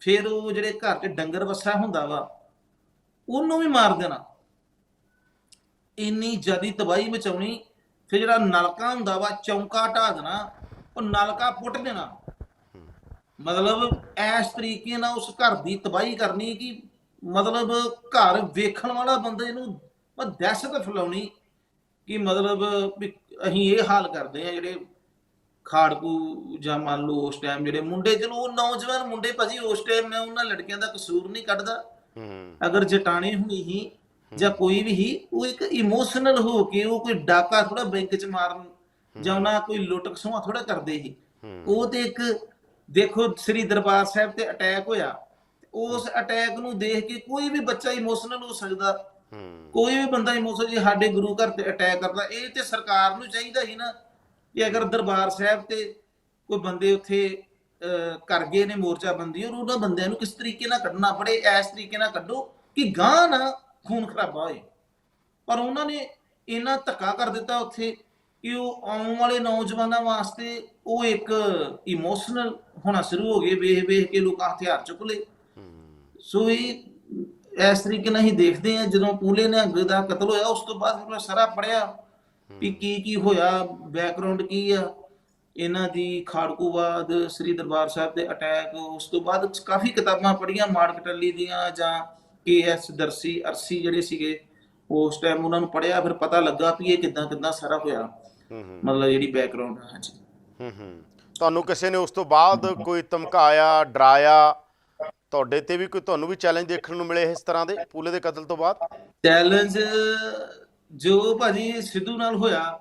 ਫਿਰ ਉਹ ਜਿਹੜੇ ਘਰ 'ਚ ਡੰਗਰ ਵੱਸਾ ਹੁੰਦਾ ਵਾ ਉਹਨੂੰ ਵੀ ਮਾਰ ਦੇਣਾ, ਇੰਨੀ ਜ਼ਿਆਦਾ ਤਬਾਹੀ ਮਚਾਉਣੀ। ਫਿਰ ਜਿਹੜਾ ਨਲਕਾ ਹੁੰਦਾ ਵਾ ਚੌਂਕਾ ਢਾ ਦੇਣਾ, ਉਹ ਨਲਕਾ ਪੁੱਟ ਦੇਣਾ। ਮਤਲਬ ਇਸ ਤਰੀਕੇ ਨਾਲ ਉਸ ਘਰ ਦੀ ਤਬਾਹੀ ਕਰਨੀ ਕਿ ਮਤਲਬ ਘਰ ਵੇਖਣ ਵਾਲਾ ਬੰਦੇ ਨੂੰ ਦਹਿਸ਼ਤ ਫੈਲਾਉਣੀ ਕਿ ਮਤਲਬ ਵੀ ਅਸੀਂ ਇਹ ਹਾਲ ਕਰਦੇ ਆ ਜਿਹੜੇ ਖਾੜਕੂ ਜਾਂ ਮੰਨ ਲਓ ਉਸ ਟਾਈਮ ਜਿਹੜੇ ਮੁੰਡੇ, ਚਲੋ ਉਹ ਨੌਜਵਾਨ ਮੁੰਡੇ ਭਾਜੀ ਉਸ ਟਾਈਮ ਮੈਂ ਉਹਨਾਂ ਲੜਕਿਆਂ ਦਾ ਕਸੂਰ ਨਹੀਂ ਕੱਢਦਾ। ਅਗਰ ਜਟਾਣੇ ਹੋਣੀ ਹੀ ਜਾਂ ਕੋਈ ਵੀ ਹੀ, ਉਹ ਇੱਕ ਇਮੋਸ਼ਨਲ ਹੋ ਕੇ ਉਹ ਕੋਈ ਡਾਕਾ ਥੋੜਾ ਬੈਂਕ 'ਚ ਮਾਰਨ ਜਾਂ ਉਹਨਾਂ ਕੋਈ ਲੁੱਟ ਖਸੂਆਂ ਥੋੜਾ ਕਰਦੇ ਸੀ। ਉਹ ਤੇ ਇੱਕ ਦੇਖੋ ਸ੍ਰੀ ਦਰਬਾਰ ਸਾਹਿਬ ਤੇ ਅਟੈਕ ਹੋਇਆ, ਉਸ ਅਟੈਕ ਨੂੰ ਦੇਖ ਕੇ ਕੋਈ ਵੀ ਬੱਚਾ ਇਮੋਸ਼ਨਲ ਹੋ ਸਕਦਾ, ਕੋਈ ਵੀ ਬੰਦਾ ਇਮੋਸ਼ਨਲ। ਜੇ ਸਾਡੇ ਗੁਰੂ ਘਰ ਤੇ ਅਟੈਕ ਕਰਦਾ, ਇਹ ਤੇ ਸਰਕਾਰ ਨੂੰ ਚਾਹੀਦਾ ਸੀ ਨਾ ਕਿ ਅਗਰ ਦਰਬਾਰ ਸਾਹਿਬ ਤੇ ਕੋਈ ਬੰਦੇ ਉੱਥੇ ਕਰ ਗਏ ਨੇ ਮੋਰਚਾਬੰਦੀ, ਔਰ ਉਹਨਾਂ ਬੰਦਿਆਂ ਨੂੰ ਕਿਸ ਤਰੀਕੇ ਨਾਲ ਕੱਢਣਾ, ਬੜੇ ਇਸ ਤਰੀਕੇ ਨਾਲ ਕੱਢੋ ਕਿ ਗਾਂ ਨਾ ਖੂਨ ਖਰਾਬਾ ਹੋਏ। ਪਰ ਉਹਨਾਂ ਨੇ ਇੰਨਾ ਧੱਕਾ ਕਰ ਦਿੱਤਾ ਉੱਥੇ ਕਿ ਉਹ ਆਉਣ ਵਾਲੇ ਨੌਜਵਾਨਾਂ ਵਾਸਤੇ ਉਹ ਇੱਕ ਇਮੋਸ਼ਨਲ ਹੋਣਾ ਸ਼ੁਰੂ ਹੋ ਗਏ, ਵੇਖ ਵੇਖ ਕੇ ਲੋਕ ਹਥਿਆਰ ਚੁੱਕ ਲਏ। ਸੋ ਇਹ ਇਸ ਤਰੀਕੇ ਨਾਲ ਹੀ ਦੇਖਦੇ ਆ। ਜਦੋਂ ਪੂਲੇ ਨਿਹੰਗ ਦਾ ਕਤਲ ਹੋਇਆ, ਉਸ ਤੋਂ ਬਾਅਦ ਫਿਰ ਮੈਂ ਸਾਰਾ ਪੜ੍ਹਿਆ ਵੀ ਕੀ ਹੋਇਆ, ਬੈਕਗਰਾਉਂਡ ਕੀ ਆ ਇਹਨਾਂ ਦੀ, ਖਾੜਕੂਵਾਦ, ਸ੍ਰੀ ਦਰਬਾਰ ਸਾਹਿਬ ਦੇ ਅਟੈਕ। ਉਸ ਤੋਂ ਬਾਅਦ ਕਾਫੀ ਕਿਤਾਬਾਂ ਪੜ੍ਹੀਆਂ ਮਾਰਕਟਲੀ ਦੀਆਂ ਜਾਂ KS ਦਰਸੀ ਅਰਸੀ ਜਿਹੜੇ ਸੀਗੇ ਉਸ ਟਾਈਮ, ਉਹਨਾਂ ਨੂੰ ਪੜ੍ਹਿਆ, ਫਿਰ ਪਤਾ ਲੱਗਾ ਵੀ ਇਹ ਕਿੱਦਾਂ ਸਾਰਾ ਹੋਇਆ, ਮਤਲਬ ਜਿਹੜੀ ਬੈਕਗਰਾਉਂਡ ਹੈ। ਹਾਂਜੀ। ਤੁਹਾਨੂੰ ਕਿਸੇ ਨੇ ਉਸ ਤੋਂ ਬਾਅਦ ਕੋਈ ਧਮਕਾਇਆ, ਡਰਾਇਆ, ਤੁਹਾਡੇ ਤੇ ਵੀ ਕੋਈ, ਤੁਹਾਨੂੰ ਵੀ ਚੈਲੰਜ ਦੇਖਣ ਨੂੰ ਮਿਲੇ ਇਸ ਤਰ੍ਹਾਂ ਦੇ ਪੂਲੇ ਦੇ ਕਤਲ ਤੋਂ ਬਾਅਦ? ਚੈਲੰਜ ਜੋ ਭਾਜੀ ਸਿੱਧੂ ਨਾਲ ਹੋਇਆ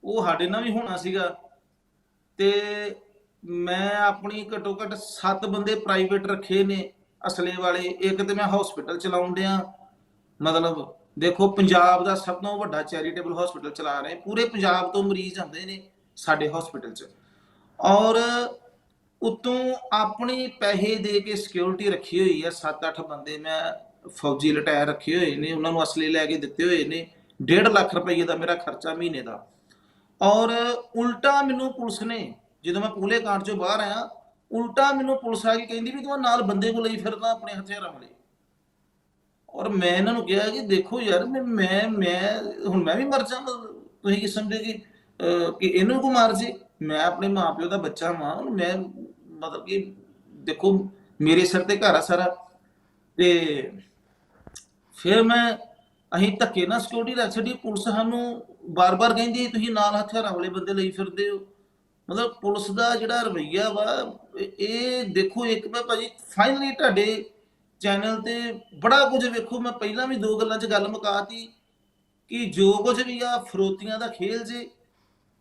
ਉਹ ਸਾਡੇ ਨਾਲ ਵੀ ਹੋਣਾ ਸੀਗਾ। ਤੇ ਮੈਂ ਆਪਣੀ ਘੱਟੋ ਘੱਟ 7 ਬੰਦੇ ਪ੍ਰਾਈਵੇਟ ਰੱਖੇ ਨੇ ਅਸਲੇ ਵਾਲੇ। ਇੱਕ ਤੇ ਮੈਂ ਹਸਪੀਟਲ ਚਲਾਉਣ ਡਿਆ, ਮਤਲਬ ਦੇਖੋ ਪੰਜਾਬ ਦਾ ਸਭ ਤੋਂ ਵੱਡਾ ਚੈਰੀਟੇਬਲ ਹਸਪੀਟਲ ਚਲਾ ਰਹੇ, ਪੂਰੇ ਪੰਜਾਬ ਤੋਂ ਮਰੀਜ਼ ਆਉਂਦੇ ਨੇ ਸਾਡੇ ਹਸਪੀਟਲ 'ਚ, ਔਰ ਉਤੋਂ ਆਪਣੀ ਪੈਸੇ ਦੇ ਕੇ ਸਿਕਿਉਰਿਟੀ ਰੱਖੀ ਹੋਈ ਹੈ। 7-8 ਬੰਦੇ ਮੈਂ ਫੌਜੀ ਲਟਾਇਰ ਰੱਖੇ ਹੋਏ ਨੇ, ਉਹਨਾਂ ਨੂੰ ਅਸਲੇ ਲੈ ਕੇ ਦਿੱਤੇ ਹੋਏ ਨੇ। 1.5 ਲੱਖ ਰੁਪਏ ਦਾ ਮੇਰਾ ਖਰਚਾ ਮਹੀਨੇ ਦਾ। ਔਰ ਉਲਟਾ ਮੈਨੂੰ ਪੁਲਿਸ ਨੇ, ਜਦੋਂ ਮੈਂ ਪੂਲੇ ਕਾਂਡ ਚੋਂ ਬਾਹਰ ਆਇਆ, ਉਲਟਾ ਮੈਨੂੰ ਪੁਲਿਸ ਆ ਕੇ ਕਹਿੰਦੀ ਵੀ ਤੂੰ ਨਾਲ ਬੰਦੇ ਕੋਲ ਲਈ ਫਿਰਦਾ ਆਪਣੇ ਹਥਿਆਰਾਂ ਵਾਲੇ। ਔਰ ਮੈਂ ਇਹਨਾਂ ਨੂੰ ਕਿਹਾ ਕਿ ਦੇਖੋ ਯਾਰ, ਮੈਂ ਹੁਣ ਮੈਂ ਵੀ ਮਰ ਜਾਵਾਂ, ਤੁਸੀਂ ਕੀ ਸਮਝੇ ਕਿ ਇਹਨੂੰ ਕੋ ਮਾਰ ਜੇ? ਮੈਂ ਆਪਣੇ ਮਾਪਿਓ ਦਾ ਬੱਚਾ ਵਾਂ, ਮੈਂ ਮਤਲਬ ਕਿ ਦੇਖੋ ਮੇਰੇ ਸਿਰ ਤੇ ਘਰ ਆ ਸਾਰਾ। ਤੇ ਫਿਰ ਅਸੀਂ ਧੱਕੇ ਨਾਲ ਸਿਕਿਉਰਿਟੀ ਰੱਖ ਛੱਡੀ। ਪੁਲਿਸ ਸਾਨੂੰ ਬਾਰ-ਬਾਰ ਕਹਿੰਦੀ ਤੁਸੀਂ ਨਾਲ ਹਥਿਆਰਾਂ ਵਾਲੇ ਬੰਦੇ ਲਈ ਫਿਰਦੇ ਹੋ। ਮਤਲਬ ਪੁਲਿਸ ਦਾ ਜਿਹੜਾ ਰਵੱਈਆ ਵਾ, ਇਹ ਦੇਖੋ ਇੱਕ ਮੈਂ ਭਾਜੀ ਫਾਈਨਲੀ ਤੁਹਾਡੇ ਚੈਨਲ ਤੇ ਬੜਾ ਕੁਝ ਵੇਖੋ। ਮੈਂ ਪਹਿਲਾਂ ਵੀ 2 ਗੱਲਾਂ 'ਚ ਗੱਲ ਮੁਕਾਤੀ ਕਿ ਜੋ ਕੁਝ ਵੀ ਆ ਫਰੋਤੀਆਂ ਦਾ ਖੇਲ ਜੇ,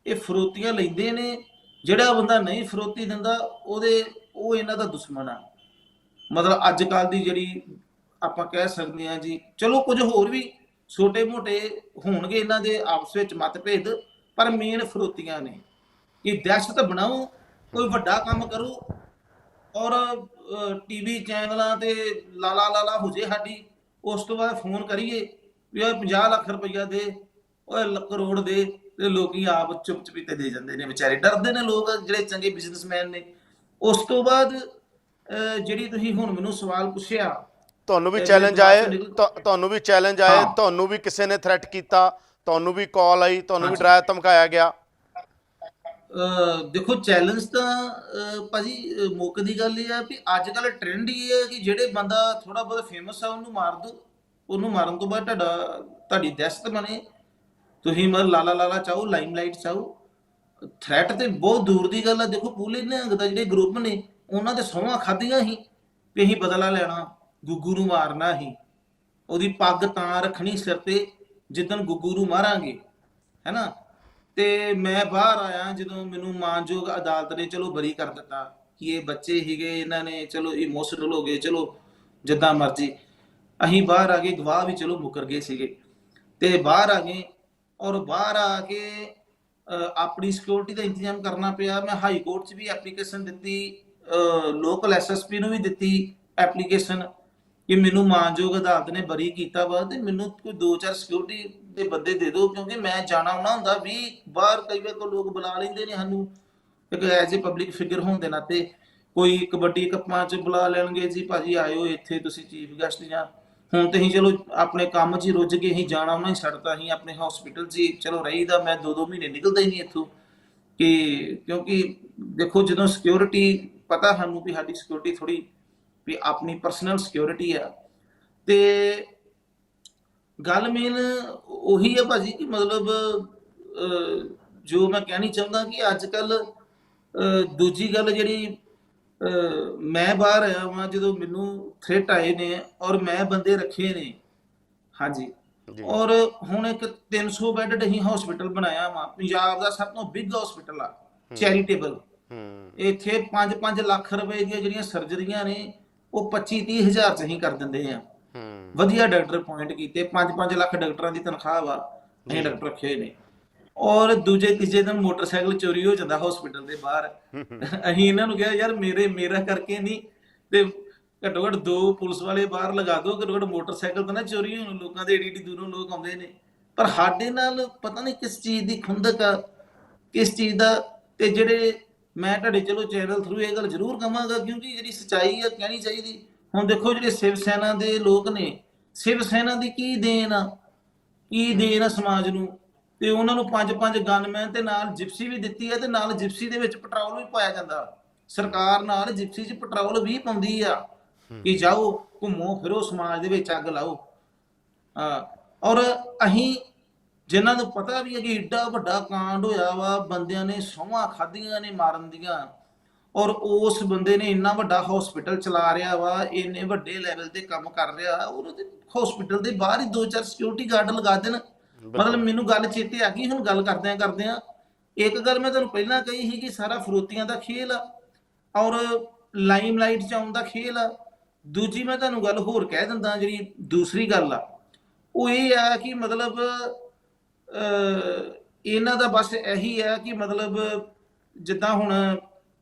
ਇਹ ਫਰੋਤੀਆਂ ਲੈਂਦੇ ਨੇ। ਜਿਹੜਾ ਬੰਦਾ ਨਹੀਂ ਫਰੋਤੀ ਦਿੰਦਾ ਉਹ ਇਹਨਾਂ ਦਾ ਦੁਸ਼ਮਣ ਆ। ਮਤਲਬ ਅੱਜ ਕੱਲ੍ਹ ਦੀ ਜਿਹੜੀ ਆਪਾਂ ਕਹਿ ਸਕਦੇ ਹਾਂ ਜੀ, ਚਲੋ ਕੁਝ ਹੋਰ ਵੀ ਛੋਟੇ ਮੋਟੇ ਹੋਣਗੇ ਇਹਨਾਂ ਦੇ ਆਪਸ ਵਿੱਚ ਮਤਭੇਦ, ਪਰ ਮੇਨ ਫਰੋਤੀਆਂ ਨੇ ਕਿ ਦਹਿਸ਼ਤ ਬਣਾਓ, ਕੋਈ ਵੱਡਾ ਕੰਮ ਕਰੋ ਔਰ TV ਚੈਨਲਾਂ ਤੇ ਲਾਲਾ ਹੋ ਜੇ ਸਾਡੀ, ਉਸ ਤੋਂ ਬਾਅਦ ਫੋਨ ਕਰੀਏ ਵੀ ਉਹ 50 ਲੱਖ ਰੁਪਈਆ ਦੇ, ਉਹ ਕਰੋੜ ਦੇ, ਤੇ ਲੋਕੀ ਆਪ ਚੁੱਪ ਚਪੀਤੇ ਦੇ ਜਾਂਦੇ ਨੇ, ਵਿਚਾਰੇ ਡਰਦੇ ਨੇ ਲੋਕ ਜਿਹੜੇ ਚੰਗੇ ਬਿਜ਼ਨਸਮੈਨ ਨੇ। ਉਸ ਤੋਂ ਬਾਅਦ ਜਿਹੜੀ ਤੁਸੀਂ ਹੁਣ ਮੈਨੂੰ ਸਵਾਲ ਪੁੱਛਿਆ, ਤੁਹਾਨੂੰ ਵੀ ਚੈਲੰਜ ਆਏ, ਤੁਹਾਨੂੰ ਵੀ ਕਿਸੇ ਨੇ ਥ੍ਰੈਟ ਕੀਤਾ, ਤੁਹਾਨੂੰ ਵੀ ਕਾਲ ਆਈ, ਤੁਹਾਨੂੰ ਵੀ ਡਰਾਇਆ ਧਮਕਾਇਆ ਗਿਆ? ਦੇਖੋ ਚੈਲੰਜ ਤਾਂ ਭਾਜੀ ਮੁੱਕ ਦੀ ਗੱਲ ਇਹ ਆ ਵੀ ਅੱਜ ਕੱਲ੍ਹ ਟ੍ਰੈਂਡ ਇਹ ਹੈ ਕਿ ਜਿਹੜੇ ਬੰਦਾ ਥੋੜਾ ਬਹੁਤ ਫੇਮਸ ਆ ਉਹਨੂੰ ਮਾਰ ਦਿਓ। ਉਹਨੂੰ ਮਾਰਨ ਤੋਂ ਬਾਅਦ ਤੁਹਾਡੀ ਦਹਿਸ਼ਤ ਬਣੇ, ਤੁਸੀਂ ਮਤਲਬ ਲਾਲਾ ਚਾਹੋ, ਲਾਈਮਲਾਈਟ ਚਾਹੋ। ਥ੍ਰੈਟ ਤੇ ਬਹੁਤ ਦੂਰ ਦੀ ਗੱਲ ਆ। ਦੇਖੋ ਪੂਲੇ ਨਿਹੰਗ ਦਾ ਜਿਹੜੇ ਗਰੁੱਪ ਨੇ, ਉਹਨਾਂ ਦੇ ਸਹੁੰਆਂ ਖਾਧੀਆਂ ਸੀ ਵੀ ਅਸੀਂ ਬਦਲਾ ਲੈਣਾ, ਗੁੱਗੂ ਨੂੰ ਮਾਰਨਾ ਸੀ, ਉਹਦੀ ਪੱਗ ਤਾਂ ਰੱਖਣੀ ਸਿਰ ਤੇ ਜਿੱਦਣ ਗੁੱਗੂ ਨੂੰ ਮਾਰਾਂਗੇ, ਹੈ ਨਾ। ਤੇ ਮੈਂ ਬਾਹਰ ਆਇਆ ਜਦੋਂ ਮੈਨੂੰ ਮਾਨਯੋਗ ਅਦਾਲਤ ਨੇ ਚਲੋ ਬਰੀ ਕਰ ਦਿੱਤਾ ਕਿ ਇਹ ਬੱਚੇ ਸੀਗੇ, ਇਹਨਾਂ ਨੇ ਚਲੋ ਇਮੋਸ਼ਨਲ ਹੋ ਗਏ, ਚਲੋ ਜਿੱਦਾਂ ਮਰਜ਼ੀ। ਅਸੀਂ ਬਾਹਰ ਆ ਗਏ, ਗਵਾਹ ਵੀ ਚਲੋ ਮੁੱਕਰ ਗਏ ਸੀਗੇ, ਤੇ ਬਾਹਰ ਆ ਗਏ। ਔਰ ਬਾਹਰ ਆ ਕੇ ਆਪਣੀ ਸਿਕਿਉਰਿਟੀ ਦਾ ਇੰਤਜ਼ਾਮ ਕਰਨਾ ਪਿਆ। ਮੈਂ ਹਾਈ ਕੋਰਟ 'ਚ ਵੀ ਐਪਲੀਕੇਸ਼ਨ ਦਿੱਤੀ, ਲੋਕਲ SSP ਨੂੰ ਵੀ ਦਿੱਤੀ ਐਪਲੀਕੇਸ਼ਨ ਕਿ ਮੈਨੂੰ ਮਾਨਯੋਗ ਅਦਾਲਤ ਨੇ ਬਰੀ ਕੀਤਾ ਵਾ, ਤੇ ਮੈਨੂੰ ਕੋਈ 2-4 ਸਿਕਿਉਰਿਟੀ ਦੇ ਬੰਦੇ ਦੇ ਦਿਓ, ਕਿਉਂਕਿ ਮੈਂ ਜਾਣਾ ਆਉਣਾ ਹੁੰਦਾ ਵੀ ਬਾਹਰ। ਕਈ ਵਾਰ ਕੋਈ ਲੋਕ ਬੁਲਾ ਲੈਂਦੇ ਨੇ ਸਾਨੂੰ ਇੱਕ ਐਜ਼ ਏ ਪਬਲਿਕ ਫਿਗਰ ਹੋਣ ਦੇ ਨਾਤੇ, ਕੋਈ ਕਬੱਡੀ ਕੱਪਾਂ 'ਚ ਬੁਲਾ ਲੈਣਗੇ ਜੀ, ਭਾਜੀ ਆਇਓ ਇੱਥੇ ਤੁਸੀਂ ਚੀਫ ਗੈਸਟ। ਜਾਂ ਹੁਣ ਤੇ ਅਸੀਂ ਚਲੋ ਆਪਣੇ ਕੰਮ 'ਚ ਹੀ ਰੁੱਝ ਕੇ ਅਸੀਂ ਜਾਣਾ ਆਉਣਾ ਹੀ ਛੱਡਤਾ, ਅਸੀਂ ਆਪਣੇ ਹਸਪੀਟਲ 'ਚ ਹੀ ਚਲੋ ਰਹੀਦਾ। ਮੈਂ 2-2 ਮਹੀਨੇ ਨਿਕਲਦਾ ਹੀ ਨਹੀਂ ਇੱਥੋਂ, ਕਿਉਂਕਿ ਦੇਖੋ ਜਦੋਂ ਸਿਕਿਉਰਿਟੀ ਪਤਾ ਸਾਨੂੰ ਵੀ ਸਾਡੀ ਸਿਕਿਉਰਿਟੀ ਥੋੜੀ ਵੀ ਆਪਣੀ ਪਰਸਨਲ ਸਿਕਿਉਰਿਟੀ ਆ। ਤੇ ਗੱਲ ਮੇਨ ਉਹੀ ਹੈ ਭਾਜੀ ਕਿ ਮਤਲਬ ਜੋ ਮੈਂ ਕਹਿਣੀ ਚਾਹੁੰਦਾ ਕਿ ਅੱਜ ਕੱਲ ਦੂਜੀ ਗੱਲ ਜਿਹੜੀ, ਮੈਂ ਬਾਹਰ ਆਇਆ ਵਾਂ ਜਦੋਂ ਮੈਨੂੰ ਥ੍ਰੈਟ ਆਏ ਨੇ ਔਰ ਮੈਂ ਬੰਦੇ ਰੱਖੇ ਨੇ। ਹਾਂਜੀ। ਜੀ। ਔਰ ਹੁਣ ਇੱਕ 300 ਬੈੱਡ ਅਸੀਂ ਹਸਪੀਟਲ ਬਣਾਇਆ ਵਾ, ਪੰਜਾਬ ਦਾ ਸਭ ਤੋਂ ਬਿਗ ਹਸਪੀਟਲ ਆ, ਚੈਰੀਟੇਬਲ। ਹੂੰ। ਇੱਥੇ 5-5 ਲੱਖ ਰੁਪਏ ਦੀਆਂ ਜਿਹੜੀਆਂ ਸਰਜਰੀਆਂ ਨੇ ਉਹ 25-30 ਹਜ਼ਾਰ ਚ ਅਸੀਂ ਕਰ ਦਿੰਦੇ ਆ। ਹੂੰ। ਵਧੀਆ ਡਾਕਟਰ ਅਪਾਇੰਟ ਕੀਤੇ, 5-5 ਲੱਖ ਡਾਕਟਰਾਂ ਦੀ ਤਨਖਾਹ ਵਾ, ਅਸੀਂ ਡਾਕਟਰ ਰੱਖੇ ਨੇ। ਔਰ ਦੂਜੇ ਤੀਜੇ ਦਿਨ ਮੋਟਰਸਾਈਕਲ ਚੋਰੀ ਹੋ ਜਾਂਦਾ ਹਸਪੀਟਲ ਦੇ ਬਾਹਰ। ਅਸੀਂ ਇਹਨਾਂ ਨੂੰ ਕਿਹਾ ਯਾਰ ਮੇਰਾ ਕਰਕੇ ਨਹੀਂ ਤੇ ਘੱਟੋ ਘੱਟ 2 ਪੁਲਿਸ ਵਾਲੇ ਬਾਹਰ ਲਗਾ ਦਿਓ, ਘੱਟੋ ਘੱਟ ਮੋਟਰਸਾਈਕਲ ਤਾਂ ਨਾ ਚੋਰੀ ਹੋਣ, ਲੋਕਾਂ ਦੇ ਏਡੀ ਦੂਰੋਂ ਲੋਕ ਆਉਂਦੇ ਨੇ। ਪਰ ਸਾਡੇ ਨਾਲ ਪਤਾ ਨਹੀਂ ਕਿਸ ਚੀਜ਼ ਦੀ ਖੁੰਦਕ ਆ, ਕਿਸ ਚੀਜ਼ ਦਾ। ਤੇ ਜਿਹੜੇ ਮੈਂ ਤੁਹਾਡੇ ਚਲੋ ਚੈਨਲ ਥਰੂ ਇਹ ਗੱਲ ਜ਼ਰੂਰ ਕਹਾਂਗਾ, ਕਿਉਂਕਿ ਜਿਹੜੀ ਸੱਚਾਈ ਆ ਕਹਿਣੀ ਚਾਹੀਦੀ। ਹੁਣ ਦੇਖੋ ਜਿਹੜੇ ਸ਼ਿਵ ਸੈਨਾ ਦੇ ਲੋਕ ਨੇ, ਸ਼ਿਵ ਸੈਨਾ ਦੀ ਕੀ ਦੇਣ ਆ, ਕੀ ਦੇਣ ਆ ਸਮਾਜ ਨੂੰ। ਤੇ ਉਹਨਾਂ ਨੂੰ 5-5 ਗਨਮੈਨ ਤੇ ਨਾਲ ਜਿਪਸੀ ਵੀ ਦਿੱਤੀ ਹੈ, ਤੇ ਨਾਲ ਜਿਪਸੀ ਦੇ ਵਿੱਚ ਪੈਟਰੋਲ ਵੀ ਪਾਇਆ ਜਾਂਦਾ। ਸਰਕਾਰ ਨਾਲ ਜਿਪਸੀ 'ਚ ਪੈਟਰੋਲ ਵੀ ਪਾਉਂਦੀ ਆ ਕਿ ਜਾਓ ਘੁੰਮੋ ਫਿਰੋ ਸਮਾਜ ਦੇ ਵਿੱਚ ਅੱਗ ਲਾਓ। ਔਰ ਅਸੀਂ ਜਿਨ੍ਹਾਂ ਨੂੰ ਪਤਾ ਵੀ ਹੈ ਕਿ ਏਡਾ ਵੱਡਾ ਕਾਂਡ ਹੋਇਆ ਵਾ, ਬੰਦਿਆਂ ਨੇ ਸਹੁੰਆਂ ਖਾਧੀਆਂ ਨੇ ਮਾਰਨ ਦੀਆਂ, ਔਰ ਉਸ ਬੰਦੇ ਨੇ ਇੰਨਾ ਵੱਡਾ ਹਸਪੀਟਲ ਚਲਾ ਰਿਹਾ ਵਾ, ਇੰਨੇ ਵੱਡੇ ਲੈਵਲ ਤੇ ਕੰਮ ਕਰ ਰਿਹਾ, ਔਰ ਉਹਦੇ ਹਸਪੀਟਲ ਦੇ ਬਾਹਰ ਹੀ 2-4 ਸਿਕਿਉਰਿਟੀ ਗਾਰਡ ਲਗਾ ਦੇਣ। ਮਤਲਬ ਮੈਨੂੰ ਗੱਲ ਚੇਤੇ ਆ ਗਈ ਹੁਣ ਗੱਲ ਕਰਦਿਆਂ ਇੱਕ ਗੱਲ ਮੈਂ ਤੁਹਾਨੂੰ ਪਹਿਲਾਂ ਕਹੀ ਸੀ ਕਿ ਸਾਰਾ ਫਰੋਤੀਆਂ ਦਾ ਖੇਲ ਆ ਔਰ ਲਾਈਮਲਾਈਟ 'ਚ ਆਉਣ ਦਾ ਖੇਲ ਆ। ਦੂਜੀ ਮੈਂ ਤੁਹਾਨੂੰ ਗੱਲ ਹੋਰ ਕਹਿ ਦਿੰਦਾ, ਜਿਹੜੀ ਦੂਸਰੀ ਗੱਲ ਆ ਉਹ ਇਹ ਆ ਕਿ ਮਤਲਬ ਇਹਨਾਂ ਦਾ ਬਸ ਇਹੀ ਹੈ ਕਿ ਮਤਲਬ ਜਿੱਦਾਂ ਹੁਣ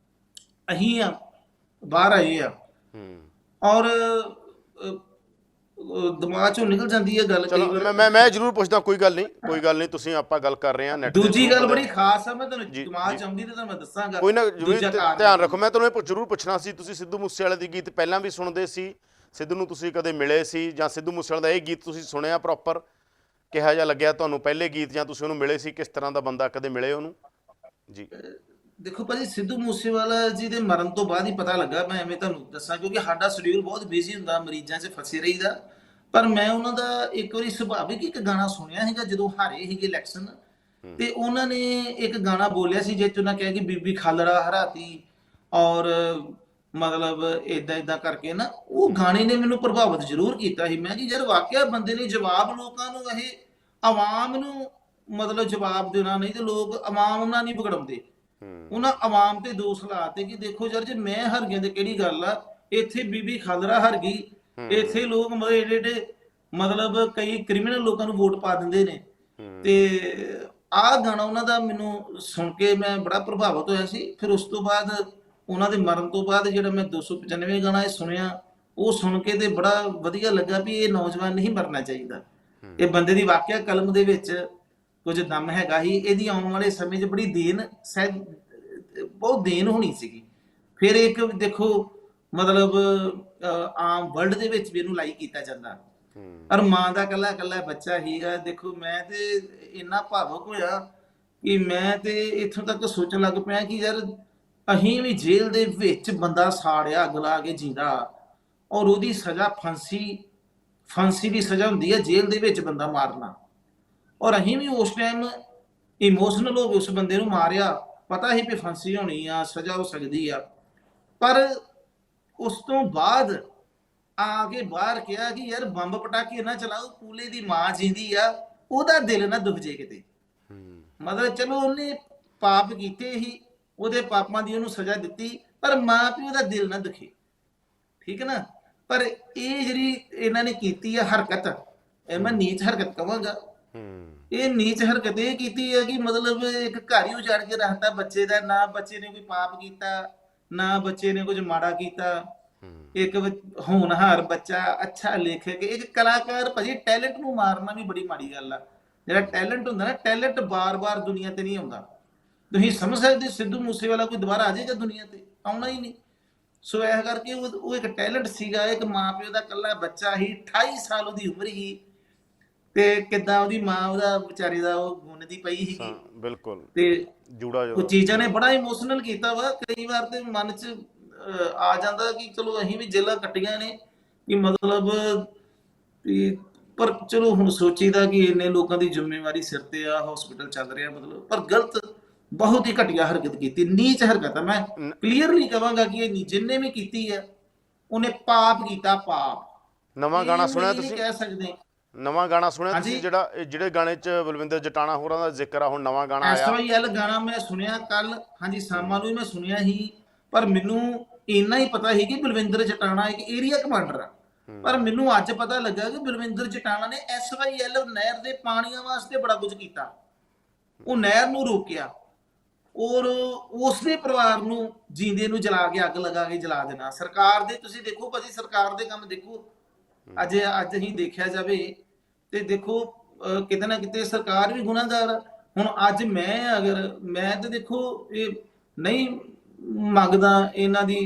ਅਸੀਂ ਆ ਬਾਹਰ ਆਏ ਆ ਔਰ ਦਿਮਾਗ ਚੋਂ ਨਿਕਲ ਜਾਂਦੀ ਹੈ ਗੱਲ। ਚਲੋ ਮੈਂ ਜ਼ਰੂਰ ਪੁੱਛਦਾ, ਕੋਈ ਗੱਲ ਨਹੀਂ, ਤੁਸੀਂ ਆਪਾਂ ਗੱਲ ਕਰ ਰਹੇ ਹਾਂ ਨੈਟ। ਦੂਜੀ ਗੱਲ ਬੜੀ ਖਾਸ ਆ, ਮੈਂ ਤੁਹਾਨੂੰ ਦਿਮਾਗ ਚ ਆਉਂਦੀ ਤੇ ਤੁਹਾਨੂੰ ਮੈਂ ਦੱਸਾਂਗਾ। ਕੋਈ ਨਾ, ਧਿਆਨ ਰੱਖੋ। ਮੈਂ ਤੁਹਾਨੂੰ ਇਹ ਜ਼ਰੂਰ ਪੁੱਛਣਾ ਸੀ, ਤੁਸੀਂ ਸਿੱਧੂ ਮੂਸੇਵਾਲੇ ਦੇ ਗੀਤ ਪਹਿਲਾਂ ਵੀ ਸੁਣਦੇ ਸੀ, ਸਿੱਧੂ ਨੂੰ ਤੁਸੀਂ ਕਦੇ ਮਿਲੇ ਸੀ ਜਾਂ ਸਿੱਧੂ ਮੂਸੇਵਾਲੇ ਦਾ ਇਹ ਗੀਤ ਤੁਸੀਂ ਸੁਣਿਆ ਪ੍ਰੋਪਰ, ਕਿਹੋ ਜਿਹਾ ਲੱਗਿਆ ਤੁਹਾਨੂੰ ਪਹਿਲੇ ਗੀਤ, ਜਾਂ ਤੁਸੀਂ ਉਹਨੂੰ ਮਿਲੇ ਸੀ, ਕਿਸ ਤਰ੍ਹਾਂ ਦਾ ਬੰਦਾ, ਕਦੇ ਮਿਲੇ ਉਹਨੂੰ? ਜੀ ਦੇਖੋ ਭਾਜੀ, ਸਿੱਧੂ ਮੂਸੇਵਾਲਾ ਜੀ ਦੇ ਮਰਨ ਤੋਂ ਬਾਅਦ ਹੀ ਪਤਾ ਲੱਗਾ, ਮੈਂ ਐਵੇਂ ਤੁਹਾਨੂੰ ਦੱਸਾਂ, ਕਿਉਂਕਿ ਸਾਡਾ ਸ਼ਡਿਊਲ ਬਹੁਤ ਬਿਜ਼ੀ ਹੁੰਦਾ, ਮਰੀਜ਼ਾਂ 'ਚ ਫਸੇ ਰਹੀਦਾ। ਪਰ ਮੈਂ ਉਹਨਾਂ ਦਾ ਇੱਕ ਵਾਰੀ ਸੁਭਾਵਿਕ ਇੱਕ ਗਾਣਾ ਸੁਣਿਆ ਸੀਗਾ ਜਦੋਂ ਹਾਰੇ ਸੀਗੇ ਇਲੈਕਸ਼ਨ, ਤੇ ਉਹਨਾਂ ਨੇ ਇੱਕ ਗਾਣਾ ਬੋਲਿਆ ਸੀ ਜਿਸ 'ਚ ਉਹਨਾਂ ਕਿਹਾ ਕਿ ਬੀਬੀ ਖਾਲੜਾ ਹਰਾਤੀ ਔਰ ਮਤਲਬ ਇਦਾਂ ਕਰਕੇ ਨਾ, ਉਹ ਗਾਣੇ ਨੇ ਮੈਨੂੰ ਪ੍ਰਭਾਵਿਤ ਜ਼ਰੂਰ ਕੀਤਾ ਸੀ। ਮੈਂ ਕਿ ਯਾਰ ਵਾਕਿਆ ਬੰਦੇ ਨੇ ਜਵਾਬ ਲੋਕਾਂ ਨੂੰ, ਇਹ ਆਵਾਮ ਨੂੰ ਮਤਲਬ ਜਵਾਬ ਦੇਣਾ ਨਹੀਂ, ਤੇ ਲੋਕ ਆਵਾਮ ਉਹਨਾਂ ਨਹੀਂ ਪਕੜਾਉਂਦੇ, ਉਹਨਾਂ ਆਵਾਮ ਤੇ ਦੋਸ਼ ਲਾਤੇ ਕਿ ਦੇਖੋ ਯਾਰ ਜੇ ਮੈਂ ਹਰ ਗਿਆ ਤੇ ਕਿਹੜੀ ਗੱਲ ਆ, ਇੱਥੇ ਬੀਬੀ ਖਾਲੜਾ ਹਰ ਗਈ, ਇੱਥੇ ਲੋਕ ਮਤਲਬ ਏਡੇ ਮਤਲਬ ਕਈ ਕ੍ਰਿਮੀਨਲ ਲੋਕਾਂ ਨੂੰ ਵੋਟ ਪਾ ਦਿੰਦੇ ਨੇ। ਤੇ ਆਹ ਗਾਣਾ ਉਹਨਾਂ ਦਾ ਮੈਨੂੰ ਸੁਣ ਕੇ ਮੈਂ ਬੜਾ ਪ੍ਰਭਾਵਿਤ ਹੋਇਆ ਸੀ। ਫਿਰ ਉਸ ਤੋਂ ਬਾਅਦ ਉਹਨਾਂ ਦੇ ਮਰਨ ਤੋਂ ਬਾਅਦ ਜਿਹੜਾ ਮੈਂ 295 ਗਾਣਾ ਇਹ ਸੁਣਿਆ, ਉਹ ਸੁਣ ਕੇ ਤੇ ਬੜਾ ਵਧੀਆ ਲੱਗਾ ਵੀ ਇਹ ਨੌਜਵਾਨ ਨਹੀਂ ਮਰਨਾ ਚਾਹੀਦਾ, ਇਹ ਬੰਦੇ ਦੀ ਵਾਕਿਆ ਕਲਮ ਦੇ ਵਿੱਚ ਕੁਝ ਦਮ ਹੈਗਾ ਹੀ, ਇਹਦੀ ਆਉਣ ਵਾਲੇ ਸਮੇਂ 'ਚ ਬੜੀ ਦੇਣ, ਬਹੁਤ ਦੇਣ ਹੋਣੀ ਸੀਗੀ। ਫਿਰ ਇੱਕ ਦੇਖੋ ਮਤਲਬ ਆਮ ਵਰਲਡ ਦੇ ਵਿੱਚ ਵੀ ਇਹਨੂੰ ਲਾਈਕ ਕੀਤਾ ਜਾਂਦਾ, ਪਰ ਮਾਂ ਦਾ ਇਕੱਲਾ ਇਕੱਲਾ ਬੱਚਾ ਹੀਗਾ। ਦੇਖੋ ਮੈਂ ਤੇ ਇੰਨਾ ਭਾਵੁਕ ਹੋਇਆ ਕਿ ਮੈਂ ਤੇ ਇੱਥੋਂ ਤੱਕ ਸੋਚਣ ਲੱਗ ਪਿਆ ਕਿ ਯਾਰ ਅਸੀਂ ਵੀ ਜੇਲ੍ਹ ਦੇ ਵਿੱਚ ਬੰਦਾ ਸਾੜਿਆ ਅੱਗ ਲਾ ਕੇ ਜਿੰਦਾ, ਔਰ ਉਹਦੀ ਸਜ਼ਾ ਫਾਂਸੀ ਦੀ ਸਜ਼ਾ ਹੁੰਦੀ ਹੈ ਜੇਲ੍ਹ ਦੇ ਵਿੱਚ ਬੰਦਾ ਮਾਰਨਾ, ਔਰ ਅਸੀਂ ਵੀ ਉਸ ਟਾਈਮ ਇਮੋਸ਼ਨਲ ਹੋ ਕੇ ਉਸ ਬੰਦੇ ਨੂੰ ਮਾਰਿਆ, ਪਤਾ ਸੀ ਵੀ ਫਾਂਸੀ ਹੋਣੀ ਆ, ਸਜ਼ਾ ਹੋ ਸਕਦੀ ਆ। ਪਰ ਉਸ ਤੋਂ ਬਾਅਦ ਆ ਕੇ ਬਾਹਰ ਕਿਹਾ ਕਿ ਯਾਰ ਬੰਬ ਪਟਾਕੇ ਨਾ ਚਲਾਓ, ਕੂਲੇ ਦੀ ਮਾਂ ਜਿੰਦੀ ਆ, ਉਹਦਾ ਦਿਲ ਨਾ ਦੁਖ ਜੇ ਕਿਤੇ। ਮਤਲਬ ਚਲੋ ਉਹਨੇ ਪਾਪ ਕੀਤੇ ਹੀ, ਉਹਦੇ ਪਾਪਾਂ ਦੀ ਉਹਨੂੰ ਸਜ਼ਾ ਦਿੱਤੀ, ਪਰ ਮਾਂ ਪਿਓ ਦਾ ਦਿਲ ਨਾ ਦੁਖੇ, ਠੀਕ ਹੈ ਨਾ। ਪਰ ਇਹ ਜਿਹੜੀ ਇਹਨਾਂ ਨੇ ਕੀਤੀ ਆ ਹਰਕਤ, ਇਹ ਮੈਂ ਨੀਚ ਹਰਕਤ ਕਹਾਂਗਾ। ਇਹ ਨੀਚ ਹਰਕਤ ਇਹ ਕੀਤੀ ਹੈ ਕਿ ਮਤਲਬ ਇੱਕ ਘਰ ਹੀ ਉਜਾੜ ਕੇ ਰੱਖਤਾ ਬੱਚੇ ਦਾ, ਨਾ ਬੱਚੇ ਨੇ ਕੋਈ ਪਾਪ ਕੀਤਾ, ਨਾ ਬੱਚੇ ਨੇ ਕੁਝ ਮਾੜਾ ਕੀਤਾ। ਇੱਕ ਹੋਣਹਾਰ ਬੱਚਾ, ਅੱਛਾ ਲੇਖਕ, ਇੱਕ ਕਲਾਕਾਰ, ਭਾਜੀ ਟੈਲੈਂਟ ਨੂੰ ਮਾਰਨਾ ਵੀ ਬੜੀ ਮਾੜੀ ਗੱਲ ਆ। ਜਿਹੜਾ ਟੈਲੈਂਟ ਹੁੰਦਾ ਨਾ, ਟੈਲੈਂਟ ਬਾਰ-ਬਾਰ ਦੁਨੀਆ ਤੇ ਨਹੀਂ ਆਉਂਦਾ। ਤੁਸੀਂ ਸਮਝ ਸਕਦੇ ਸਿੱਧੂ ਮੂਸੇਵਾਲਾ ਕੋਈ ਦੁਬਾਰਾ ਆ ਜਾਏਗਾ ਦੁਨੀਆ ਤੇ? ਆਉਣਾ ਹੀ ਨਹੀਂ। ਸੋ ਇਸ ਕਰਕੇ ਉਹ ਇੱਕ ਟੈਲੈਂਟ ਸੀਗਾ, ਇੱਕ ਮਾਂ ਪਿਓ ਦਾ ਇਕੱਲਾ ਬੱਚਾ ਹੀ, 28 ਸਾਲ ਉਹਦੀ ਉਮਰ ਹੀ, ਤੇ ਕਿੱਦਾਂ ਉਹਦੀ ਮਾਂ ਉਹਦਾ ਵਿਚਾਰੇ ਦਾ ਉਹ ਗੁੰਨਦੀ ਪਈ ਸੀਗੀ। ਬਿਲਕੁਲ। ਤੇ ਉਹ ਚੀਜ਼ਾਂ ਨੇ ਬੜਾ ਇਮੋਸ਼ਨਲ ਕੀਤਾ ਵਾ। ਕਈ ਵਾਰ ਤੇ ਮਨ 'ਚ ਆ ਜਾਂਦਾ ਕਿ ਚਲੋ ਅਸੀਂ ਵੀ ਜੇਲਾਂ ਕੱਟੀਆਂ ਨੇ ਕਿ ਮਤਲਬ, ਪਰ ਚਲੋ ਹੁਣ ਸੋਚੀਦਾ ਕਿ ਇੰਨੇ ਲੋਕਾਂ ਦੀ ਜ਼ਿੰਮੇਵਾਰੀ ਸਿਰ ਤੇ ਆ, ਹਸਪੀਟਲ ਚੱਲ ਰਿਹਾ ਮਤਲਬ, ਪਰ ਗਲਤ ਬਹੁਤ ਹੀ ਘਟੀਆ ਹਰਕਤ ਕੀਤੀ, ਨੀਚ ਹਰਕਤ ਹੈ। ਮੈਂ ਨ- ਕਲੀਅਰਲੀ ਕਹਾਂਗਾ ਕਿ ਇਹ ਜਿੰਨੇ ਵੀ ਕੀਤੀ ਹੈ ਉਹਨੇ ਪਾਪ ਕੀਤਾ, ਪਾਪ। ਨਵਾਂ ਗਾਣਾ ਇਹਨੂੰ ਸੁਣਿਆ ਇਹ ਨਹੀਂ ਤੁਸੀਂ? ਕਹਿ ਸਕਦੇ। ਨਵਾਂ ਗਾਣਾ ਸੁਣਿਆ ਤੁਸੀਂ? ਹਾਂਜੀ, ਜਿਹੜੇ ਗਾਣੇ 'ਚ ਬਲਵਿੰਦਰ ਜਟਾਣਾ ਹੋਰਾਂ ਦਾ ਜ਼ਿਕਰ ਆ, ਹੁਣ ਨਵਾਂ ਗਾਣਾ ਆਇਆ। SYL ਗਾਣਾ ਮੈਂ ਸੁਣਿਆ ਕੱਲ, ਹਾਂਜੀ ਸ਼ਾਮਾਂ ਨੂੰ ਹੀ ਮੈਂ ਸੁਣਿਆ ਸੀ। ਪਰ ਮੈਨੂੰ ਇੰਨਾ ਹੀ ਪਤਾ ਸੀ ਕਿ ਬਲਵਿੰਦਰ ਜਟਾਣਾ ਇੱਕ ਏਰੀਆ ਕਮਾਂਡਰ ਆ। ਪਰ ਮੈਨੂੰ ਅੱਜ ਪਤਾ ਲੱਗਾ ਕਿ ਬਲਵਿੰਦਰ ਜਟਾਣਾ ਨੇ SYL ਨਹਿਰ ਦੇ ਪਾਣੀਆਂ ਵਾਸਤੇ ਬੜਾ ਕੁਝ ਕੀਤਾ। ਉਹ ਨਹਿਰ ਨੂੰ ਰੋਕਿਆ ਔਰ ਉਸਦੇ ਪਰਿਵਾਰ ਨੂੰ ਜੀਂਦੇ ਨੂੰ ਜਲਾ ਕੇ, ਅੱਗ ਲਗਾ ਕੇ ਜਲਾ ਦੇਣਾ। ਸਰਕਾਰ ਦੇ ਤੁਸੀਂ ਦੇਖੋ ਭਾਜੀ, ਸਰਕਾਰ ਦੇ ਕੰਮ ਦੇਖੋ। ਅੱਜ ਅਸੀਂ ਦੇਖਿਆ ਜਾਵੇ ਤੇ ਦੇਖੋ ਕਿਤੇ ਨਾ ਕਿਤੇ ਸਰਕਾਰ ਵੀ ਗੁਨਾਹਗਾਰ ਆ। ਹੁਣ ਅੱਜ ਮੈਂ ਤੇ ਦੇਖੋ ਇਹ ਨਹੀਂ ਮੰਗਦਾ ਇਹਨਾਂ ਦੀ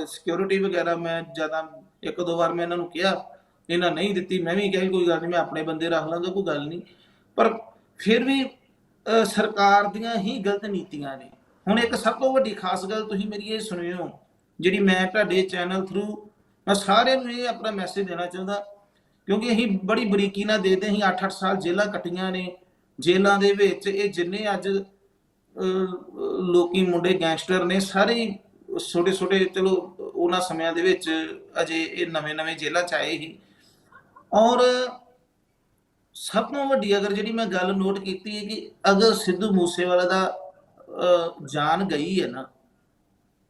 ਸਿਕਿਉਰਿਟੀ ਵਗੈਰਾ। ਮੈਂ ਜ਼ਿਆਦਾ ਇੱਕ ਦੋ ਵਾਰ ਮੈਂ ਇਹਨਾਂ ਨੂੰ ਕਿਹਾ, ਇਹਨਾਂ ਨਹੀਂ ਦਿੱਤੀ। ਮੈਂ ਵੀ ਕਿਹਾ ਕੋਈ ਗੱਲ ਨਹੀਂ, ਮੈਂ ਆਪਣੇ ਬੰਦੇ ਰੱਖ ਲਾਂਗਾ, ਕੋਈ ਗੱਲ ਨਹੀਂ। ਪਰ ਫਿਰ ਵੀ ਸਰਕਾਰ ਦੀਆਂ ਹੀ ਗਲਤ ਨੀਤੀਆਂ ਨੇ। ਹੁਣ ਇੱਕ ਸਭ ਤੋਂ ਵੱਡੀ ਖਾਸ ਗੱਲ ਤੁਸੀਂ ਮੇਰੀ ਇਹ ਸੁਣਿਓ, ਜਿਹੜੀ ਮੈਂ ਤੁਹਾਡੇ ਚੈਨਲ ਥਰੂ ਮੈਂ ਸਾਰਿਆਂ ਨੂੰ ਇਹ ਆਪਣਾ ਮੈਸੇਜ ਦੇਣਾ ਚਾਹੁੰਦਾ, ਕਿਉਂਕਿ ਅਸੀਂ ਬੜੀ ਬਰੀਕੀ ਨਾਲ ਦੇਖਦੇ। ਅਸੀਂ 8-8 ਸਾਲ ਜੇਲ੍ਹਾਂ ਕੱਟੀਆਂ ਨੇ। ਜੇਲ੍ਹਾਂ ਦੇ ਵਿੱਚ ਇਹ ਜਿੰਨੇ ਅੱਜ ਲੋਕੀ ਮੁੰਡੇ ਗੈਂਗਸਟਰ ਨੇ, ਸਾਰੇ ਛੋਟੇ ਛੋਟੇ, ਚਲੋ ਉਹਨਾਂ ਸਮਿਆਂ ਦੇ ਵਿੱਚ ਅਜੇ ਇਹ ਨਵੇਂ ਨਵੇਂ ਜੇਲ੍ਹਾਂ 'ਚ ਆਏ ਸੀ। ਔਰ ਸਭ ਤੋਂ ਵੱਡੀ ਅਗਰ ਜਿਹੜੀ ਮੈਂ ਗੱਲ ਨੋਟ ਕੀਤੀ ਹੈ ਕਿ ਅਗਰ ਸਿੱਧੂ ਮੂਸੇਵਾਲਾ ਦਾ ਜਾਨ ਗਈ ਹੈ ਨਾ,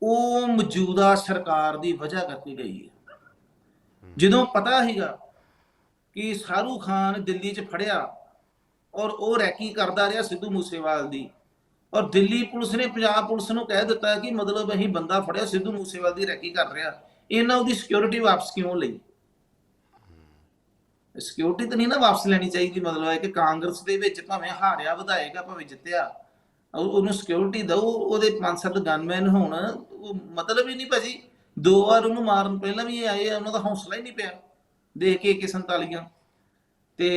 ਉਹ ਮੌਜੂਦਾ ਸਰਕਾਰ ਦੀ ਵਜ੍ਹਾ ਕਰਕੇ ਗਈ ਹੈ। ਜਦੋਂ ਪਤਾ ਸੀਗਾ ਕਿ ਸ਼ਾਹਰੁਖ ਖਾਨ ਦਿੱਲੀ 'ਚ ਫੜਿਆ ਔਰ ਉਹ ਰੈਕੀ ਕਰਦਾ ਰਿਹਾ ਸਿੱਧੂ ਮੂਸੇਵਾਲ ਦੀ, ਔਰ ਦਿੱਲੀ ਪੁਲਿਸ ਨੇ ਪੰਜਾਬ ਪੁਲਿਸ ਨੂੰ ਕਹਿ ਦਿੱਤਾ ਕਿ ਮਤਲਬ ਅਸੀਂ ਬੰਦਾ ਫੜਿਆ ਸਿੱਧੂ ਮੂਸੇਵਾਲ ਦੀ ਰੈਕੀ ਕਰ ਰਿਹਾ, ਇਹਨਾਂ ਉਹਦੀ ਸਿਕਿਉਰਿਟੀ ਵਾਪਸ ਕਿਉਂ ਲਈ? ਸਿਕਿਉਰਿਟੀ ਤਾਂ ਨਹੀਂ ਨਾ ਵਾਪਸ ਲੈਣੀ ਚਾਹੀਦੀ। ਮਤਲਬ ਹੈ ਕਿ ਕਾਂਗਰਸ ਦੇ ਵਿੱਚ ਭਾਵੇਂ ਹਾਰਿਆ ਵਿਧਾਇਕ ਆ, ਭਾਵੇਂ ਜਿੱਤਿਆ, ਉਹਨੂੰ ਸਿਕਿਉਰਿਟੀ ਦਓ। ਉਹਦੇ 5-7 ਗਨਮੈਨ ਹੋਣ, ਉਹ ਮਤਲਬ ਹੀ ਨਹੀਂ ਭਾਜੀ। 2 ਵਾਰ ਉਹਨੂੰ ਮਾਰਨ ਪਹਿਲਾਂ ਵੀ ਇਹ ਆਏ ਆ, ਉਹਨਾਂ ਦਾ ਹੌਸਲਾ ਹੀ ਨਹੀਂ ਪਿਆ ਦੇਖ ਕੇ AK-47। ਤੇ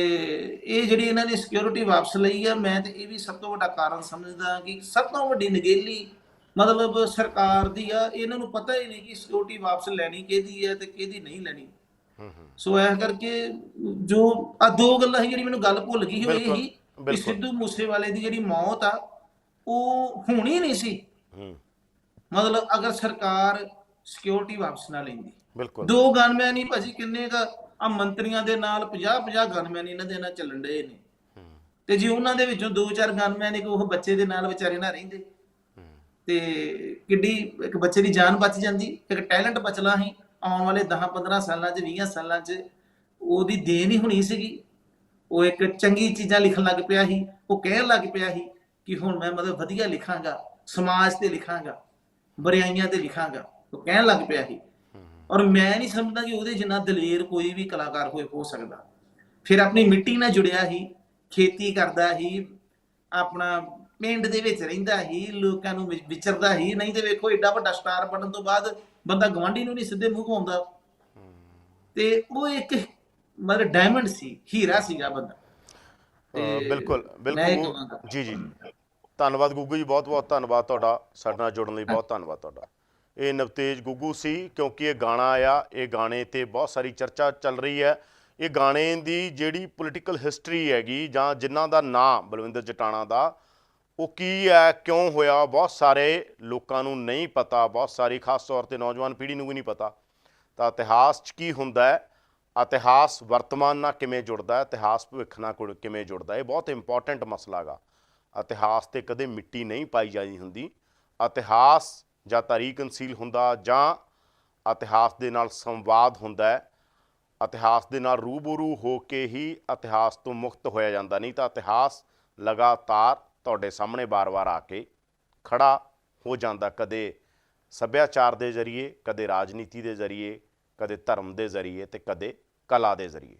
ਇਹ ਜਿਹੜੀ ਇਹਨਾਂ ਨੇ ਸਿਕਿਉਰਿਟੀ ਵਾਪਸ ਲਈ ਆ, ਮੈਂ ਤੇ ਇਹ ਵੀ ਸਭ ਤੋਂ ਵੱਡਾ ਕਾਰਨ ਸਮਝਦਾ ਕਿ ਸਭ ਤੋਂ ਵੱਡੀ ਨਗੇਲੀ ਮਤਲਬ ਸਰਕਾਰ ਦੀ ਆ। ਇਹਨਾਂ ਨੂੰ ਪਤਾ ਹੀ ਨਹੀਂ ਕਿ ਸਿਕਿਉਰਿਟੀ ਵਾਪਸ ਲੈਣੀ ਕਿਹਦੀ ਹੈ ਤੇ ਕਿਹਦੀ ਨਹੀਂ ਲੈਣੀ। ਸੋ ਇਸ ਕਰਕੇ ਜੋ ਆ 2 ਗੱਲਾਂ ਸੀ, ਜਿਹੜੀ ਮੈਨੂੰ ਗੱਲ ਭੁੱਲ ਗਈ, ਉਹ ਇਹ ਸੀ ਕਿ ਸਿੱਧੂ ਮੂਸੇਵਾਲੇ ਦੀ ਜਿਹੜੀ ਮੌਤ ਆ ਉਹ ਹੋਣੀ ਨਹੀਂ ਸੀ, ਮਤਲਬ ਅਗਰ ਸਰਕਾਰ ਸਿਕਿਉਰਿਟੀ ਵਾਪਸ ਨਾ ਲੈਂਦੀ। 2 ਗਨਮੈਨ ਹੀ ਭਾਜੀ, ਕਿੰਨੇ ਕ ਆ ਮੰਤਰੀਆਂ ਦੇ ਨਾਲ 50-50 ਗਨਮੈਨ ਇਹਨਾਂ ਦੇ ਨਾਲ ਚੱਲਣ ਡਏ ਨੇ। ਤੇ ਜੇ ਉਹਨਾਂ ਦੇ ਵਿੱਚੋਂ 2-4 ਗਨਮੈਨ ਇੱਕ ਉਹ ਬੱਚੇ ਦੇ ਨਾਲ ਵਿਚਾਰੇ ਨਾਲ ਰਹਿੰਦੇ ਤੇ ਕਿੱਡੀ ਇੱਕ ਬੱਚੇ ਦੀ ਜਾਨ ਬਚ ਜਾਂਦੀ, ਇੱਕ ਟੈਲੈਂਟ ਬਚਲਾ ਸੀ। ਆਉਣ ਵਾਲੇ 10-15 ਸਾਲਾਂ 'ਚ, 20 ਸਾਲਾਂ 'ਚ ਉਹਦੀ ਦੇਣ ਹੀ ਹੋਣੀ ਸੀਗੀ। ਉਹ ਇੱਕ ਚੰਗੀ ਚੀਜ਼ਾਂ ਲਿਖਣ ਲੱਗ ਪਿਆ ਸੀ, ਉਹ ਕਹਿਣ ਲੱਗ ਪਿਆ ਸੀ ਕਿ ਹੁਣ ਮੈਂ ਮਤਲਬ ਵਧੀਆ ਲਿਖਾਂਗਾ, ਸਮਾਜ ਤੇ ਲਿਖਾਂਗਾ, ਬੁਰਾਈਆਂ ਤੇ ਲਿਖਾਂਗਾ, ਉਹ ਕਹਿਣ ਲੱਗ ਪਿਆ ਸੀ। ਔਰ ਮੈਂ ਨਹੀਂ ਸਮਝਦਾ ਕਿ ਉਹਦੇ ਜਿੰਨਾ ਦਲੇਰ ਕੋਈ ਵੀ ਕਲਾਕਾਰ ਹੋ ਸਕਦਾ। ਫਿਰ ਆਪਣੀ ਮਿੱਟੀ ਨਾਲ ਜੁੜਿਆ ਸੀ, ਖੇਤੀ ਕਰਦਾ ਸੀ, ਆਪਣਾ ਪਿੰਡ ਦੇ ਵਿੱਚ ਰਹਿੰਦਾ ਸੀ, ਲੋਕਾਂ ਨੂੰ ਵਿਚਰਦਾ ਸੀ। ਨਹੀਂ ਤੇ ਵੇਖੋ ਏਡਾ ਵੱਡਾ ਸਟਾਰ ਬਣਨ ਤੋਂ ਬਾਅਦ ਬੰਦਾ ਗਵਾਂਢੀ ਨੂੰ ਨਹੀਂ ਸਿੱਧੇ ਮੂੰਹ ਘੁੰਮਦਾ। ਤੇ ਉਹ ਇੱਕ ਮਤਲਬ ਡਾਇਮੰਡ ਸੀ, ਹੀਰਾ ਸੀਗਾ ਬੰਦਾ। ਬਿਲਕੁਲ ਬਿਲਕੁਲ ਜੀ ਜੀ। ਧੰਨਵਾਦ ਗੁੱਗੂ ਜੀ, ਬਹੁਤ ਬਹੁਤ ਧੰਨਵਾਦ ਤੁਹਾਡਾ, ਸਾਡੇ ਨਾਲ ਜੁੜਨ ਲਈ ਬਹੁਤ ਧੰਨਵਾਦ ਤੁਹਾਡਾ। ਇਹ ਨਵਤੇਜ ਗੁੱਗੂ ਸੀ। ਕਿਉਂਕਿ ਇਹ ਗਾਣਾ ਆਇਆ, ਇਹ ਗਾਣੇ 'ਤੇ ਬਹੁਤ ਸਾਰੀ ਚਰਚਾ ਚੱਲ ਰਹੀ ਹੈ। ਇਹ ਗਾਣੇ ਦੀ ਜਿਹੜੀ ਪੋਲੀਟੀਕਲ ਹਿਸਟਰੀ ਹੈਗੀ, ਜਾਂ ਜਿਨ੍ਹਾਂ ਦਾ ਨਾਂ ਬਲਵਿੰਦਰ ਜਟਾਣਾ ਦਾ, ਉਹ ਕੀ ਹੈ, ਕਿਉਂ ਹੋਇਆ, ਬਹੁਤ ਸਾਰੇ ਲੋਕਾਂ ਨੂੰ ਨਹੀਂ ਪਤਾ, ਬਹੁਤ ਸਾਰੀ ਖਾਸ ਤੌਰ 'ਤੇ ਨੌਜਵਾਨ ਪੀੜ੍ਹੀ ਨੂੰ ਵੀ ਨਹੀਂ ਪਤਾ। ਤਾਂ ਇਤਿਹਾਸ 'ਚ ਕੀ ਹੁੰਦਾ ਹੈ, ਇਤਿਹਾਸ ਵਰਤਮਾਨ ਨਾਲ ਕਿਵੇਂ ਜੁੜਦਾ ਹੈ, ਇਤਿਹਾਸ ਭਵਿੱਖ ਨਾਲ ਕਿਵੇਂ ਜੁੜਦਾ, ਇਹ ਬਹੁਤ ਇੰਪੋਰਟੈਂਟ ਮਸਲਾ ਗਾ। ਇਤਿਹਾਸ 'ਤੇ ਕਦੇ ਮਿੱਟੀ ਨਹੀਂ ਪਾਈ ਜਾਂਦੀ ਹੁੰਦੀ। ਇਤਿਹਾਸ ਜਾਂ ਤਾਰੀਕ-ਨਸੀਲ ਹੁੰਦਾ, ਜਾਂ ਇਤਿਹਾਸ ਦੇ ਨਾਲ ਸੰਵਾਦ ਹੁੰਦਾ ਹੈ। ਇਤਿਹਾਸ ਦੇ ਨਾਲ ਰੂਬਰੂ ਹੋ ਕੇ ਹੀ ਇਤਿਹਾਸ ਤੋਂ ਮੁਕਤ ਹੋਇਆ ਜਾਂਦਾ, ਨਹੀਂ ਤਾਂ ਇਤਿਹਾਸ ਲਗਾਤਾਰ ਤੁਹਾਡੇ ਸਾਹਮਣੇ ਵਾਰ-ਵਾਰ ਆ ਕੇ ਖੜਾ ਹੋ ਜਾਂਦਾ, ਕਦੇ ਸੱਭਿਆਚਾਰ ਦੇ ਜ਼ਰੀਏ, ਕਦੇ ਰਾਜਨੀਤੀ ਦੇ ਜ਼ਰੀਏ, ਕਦੇ ਧਰਮ ਦੇ ਜ਼ਰੀਏ, ਤੇ ਕਦੇ ਕਲਾ ਦੇ ਜ਼ਰੀਏ।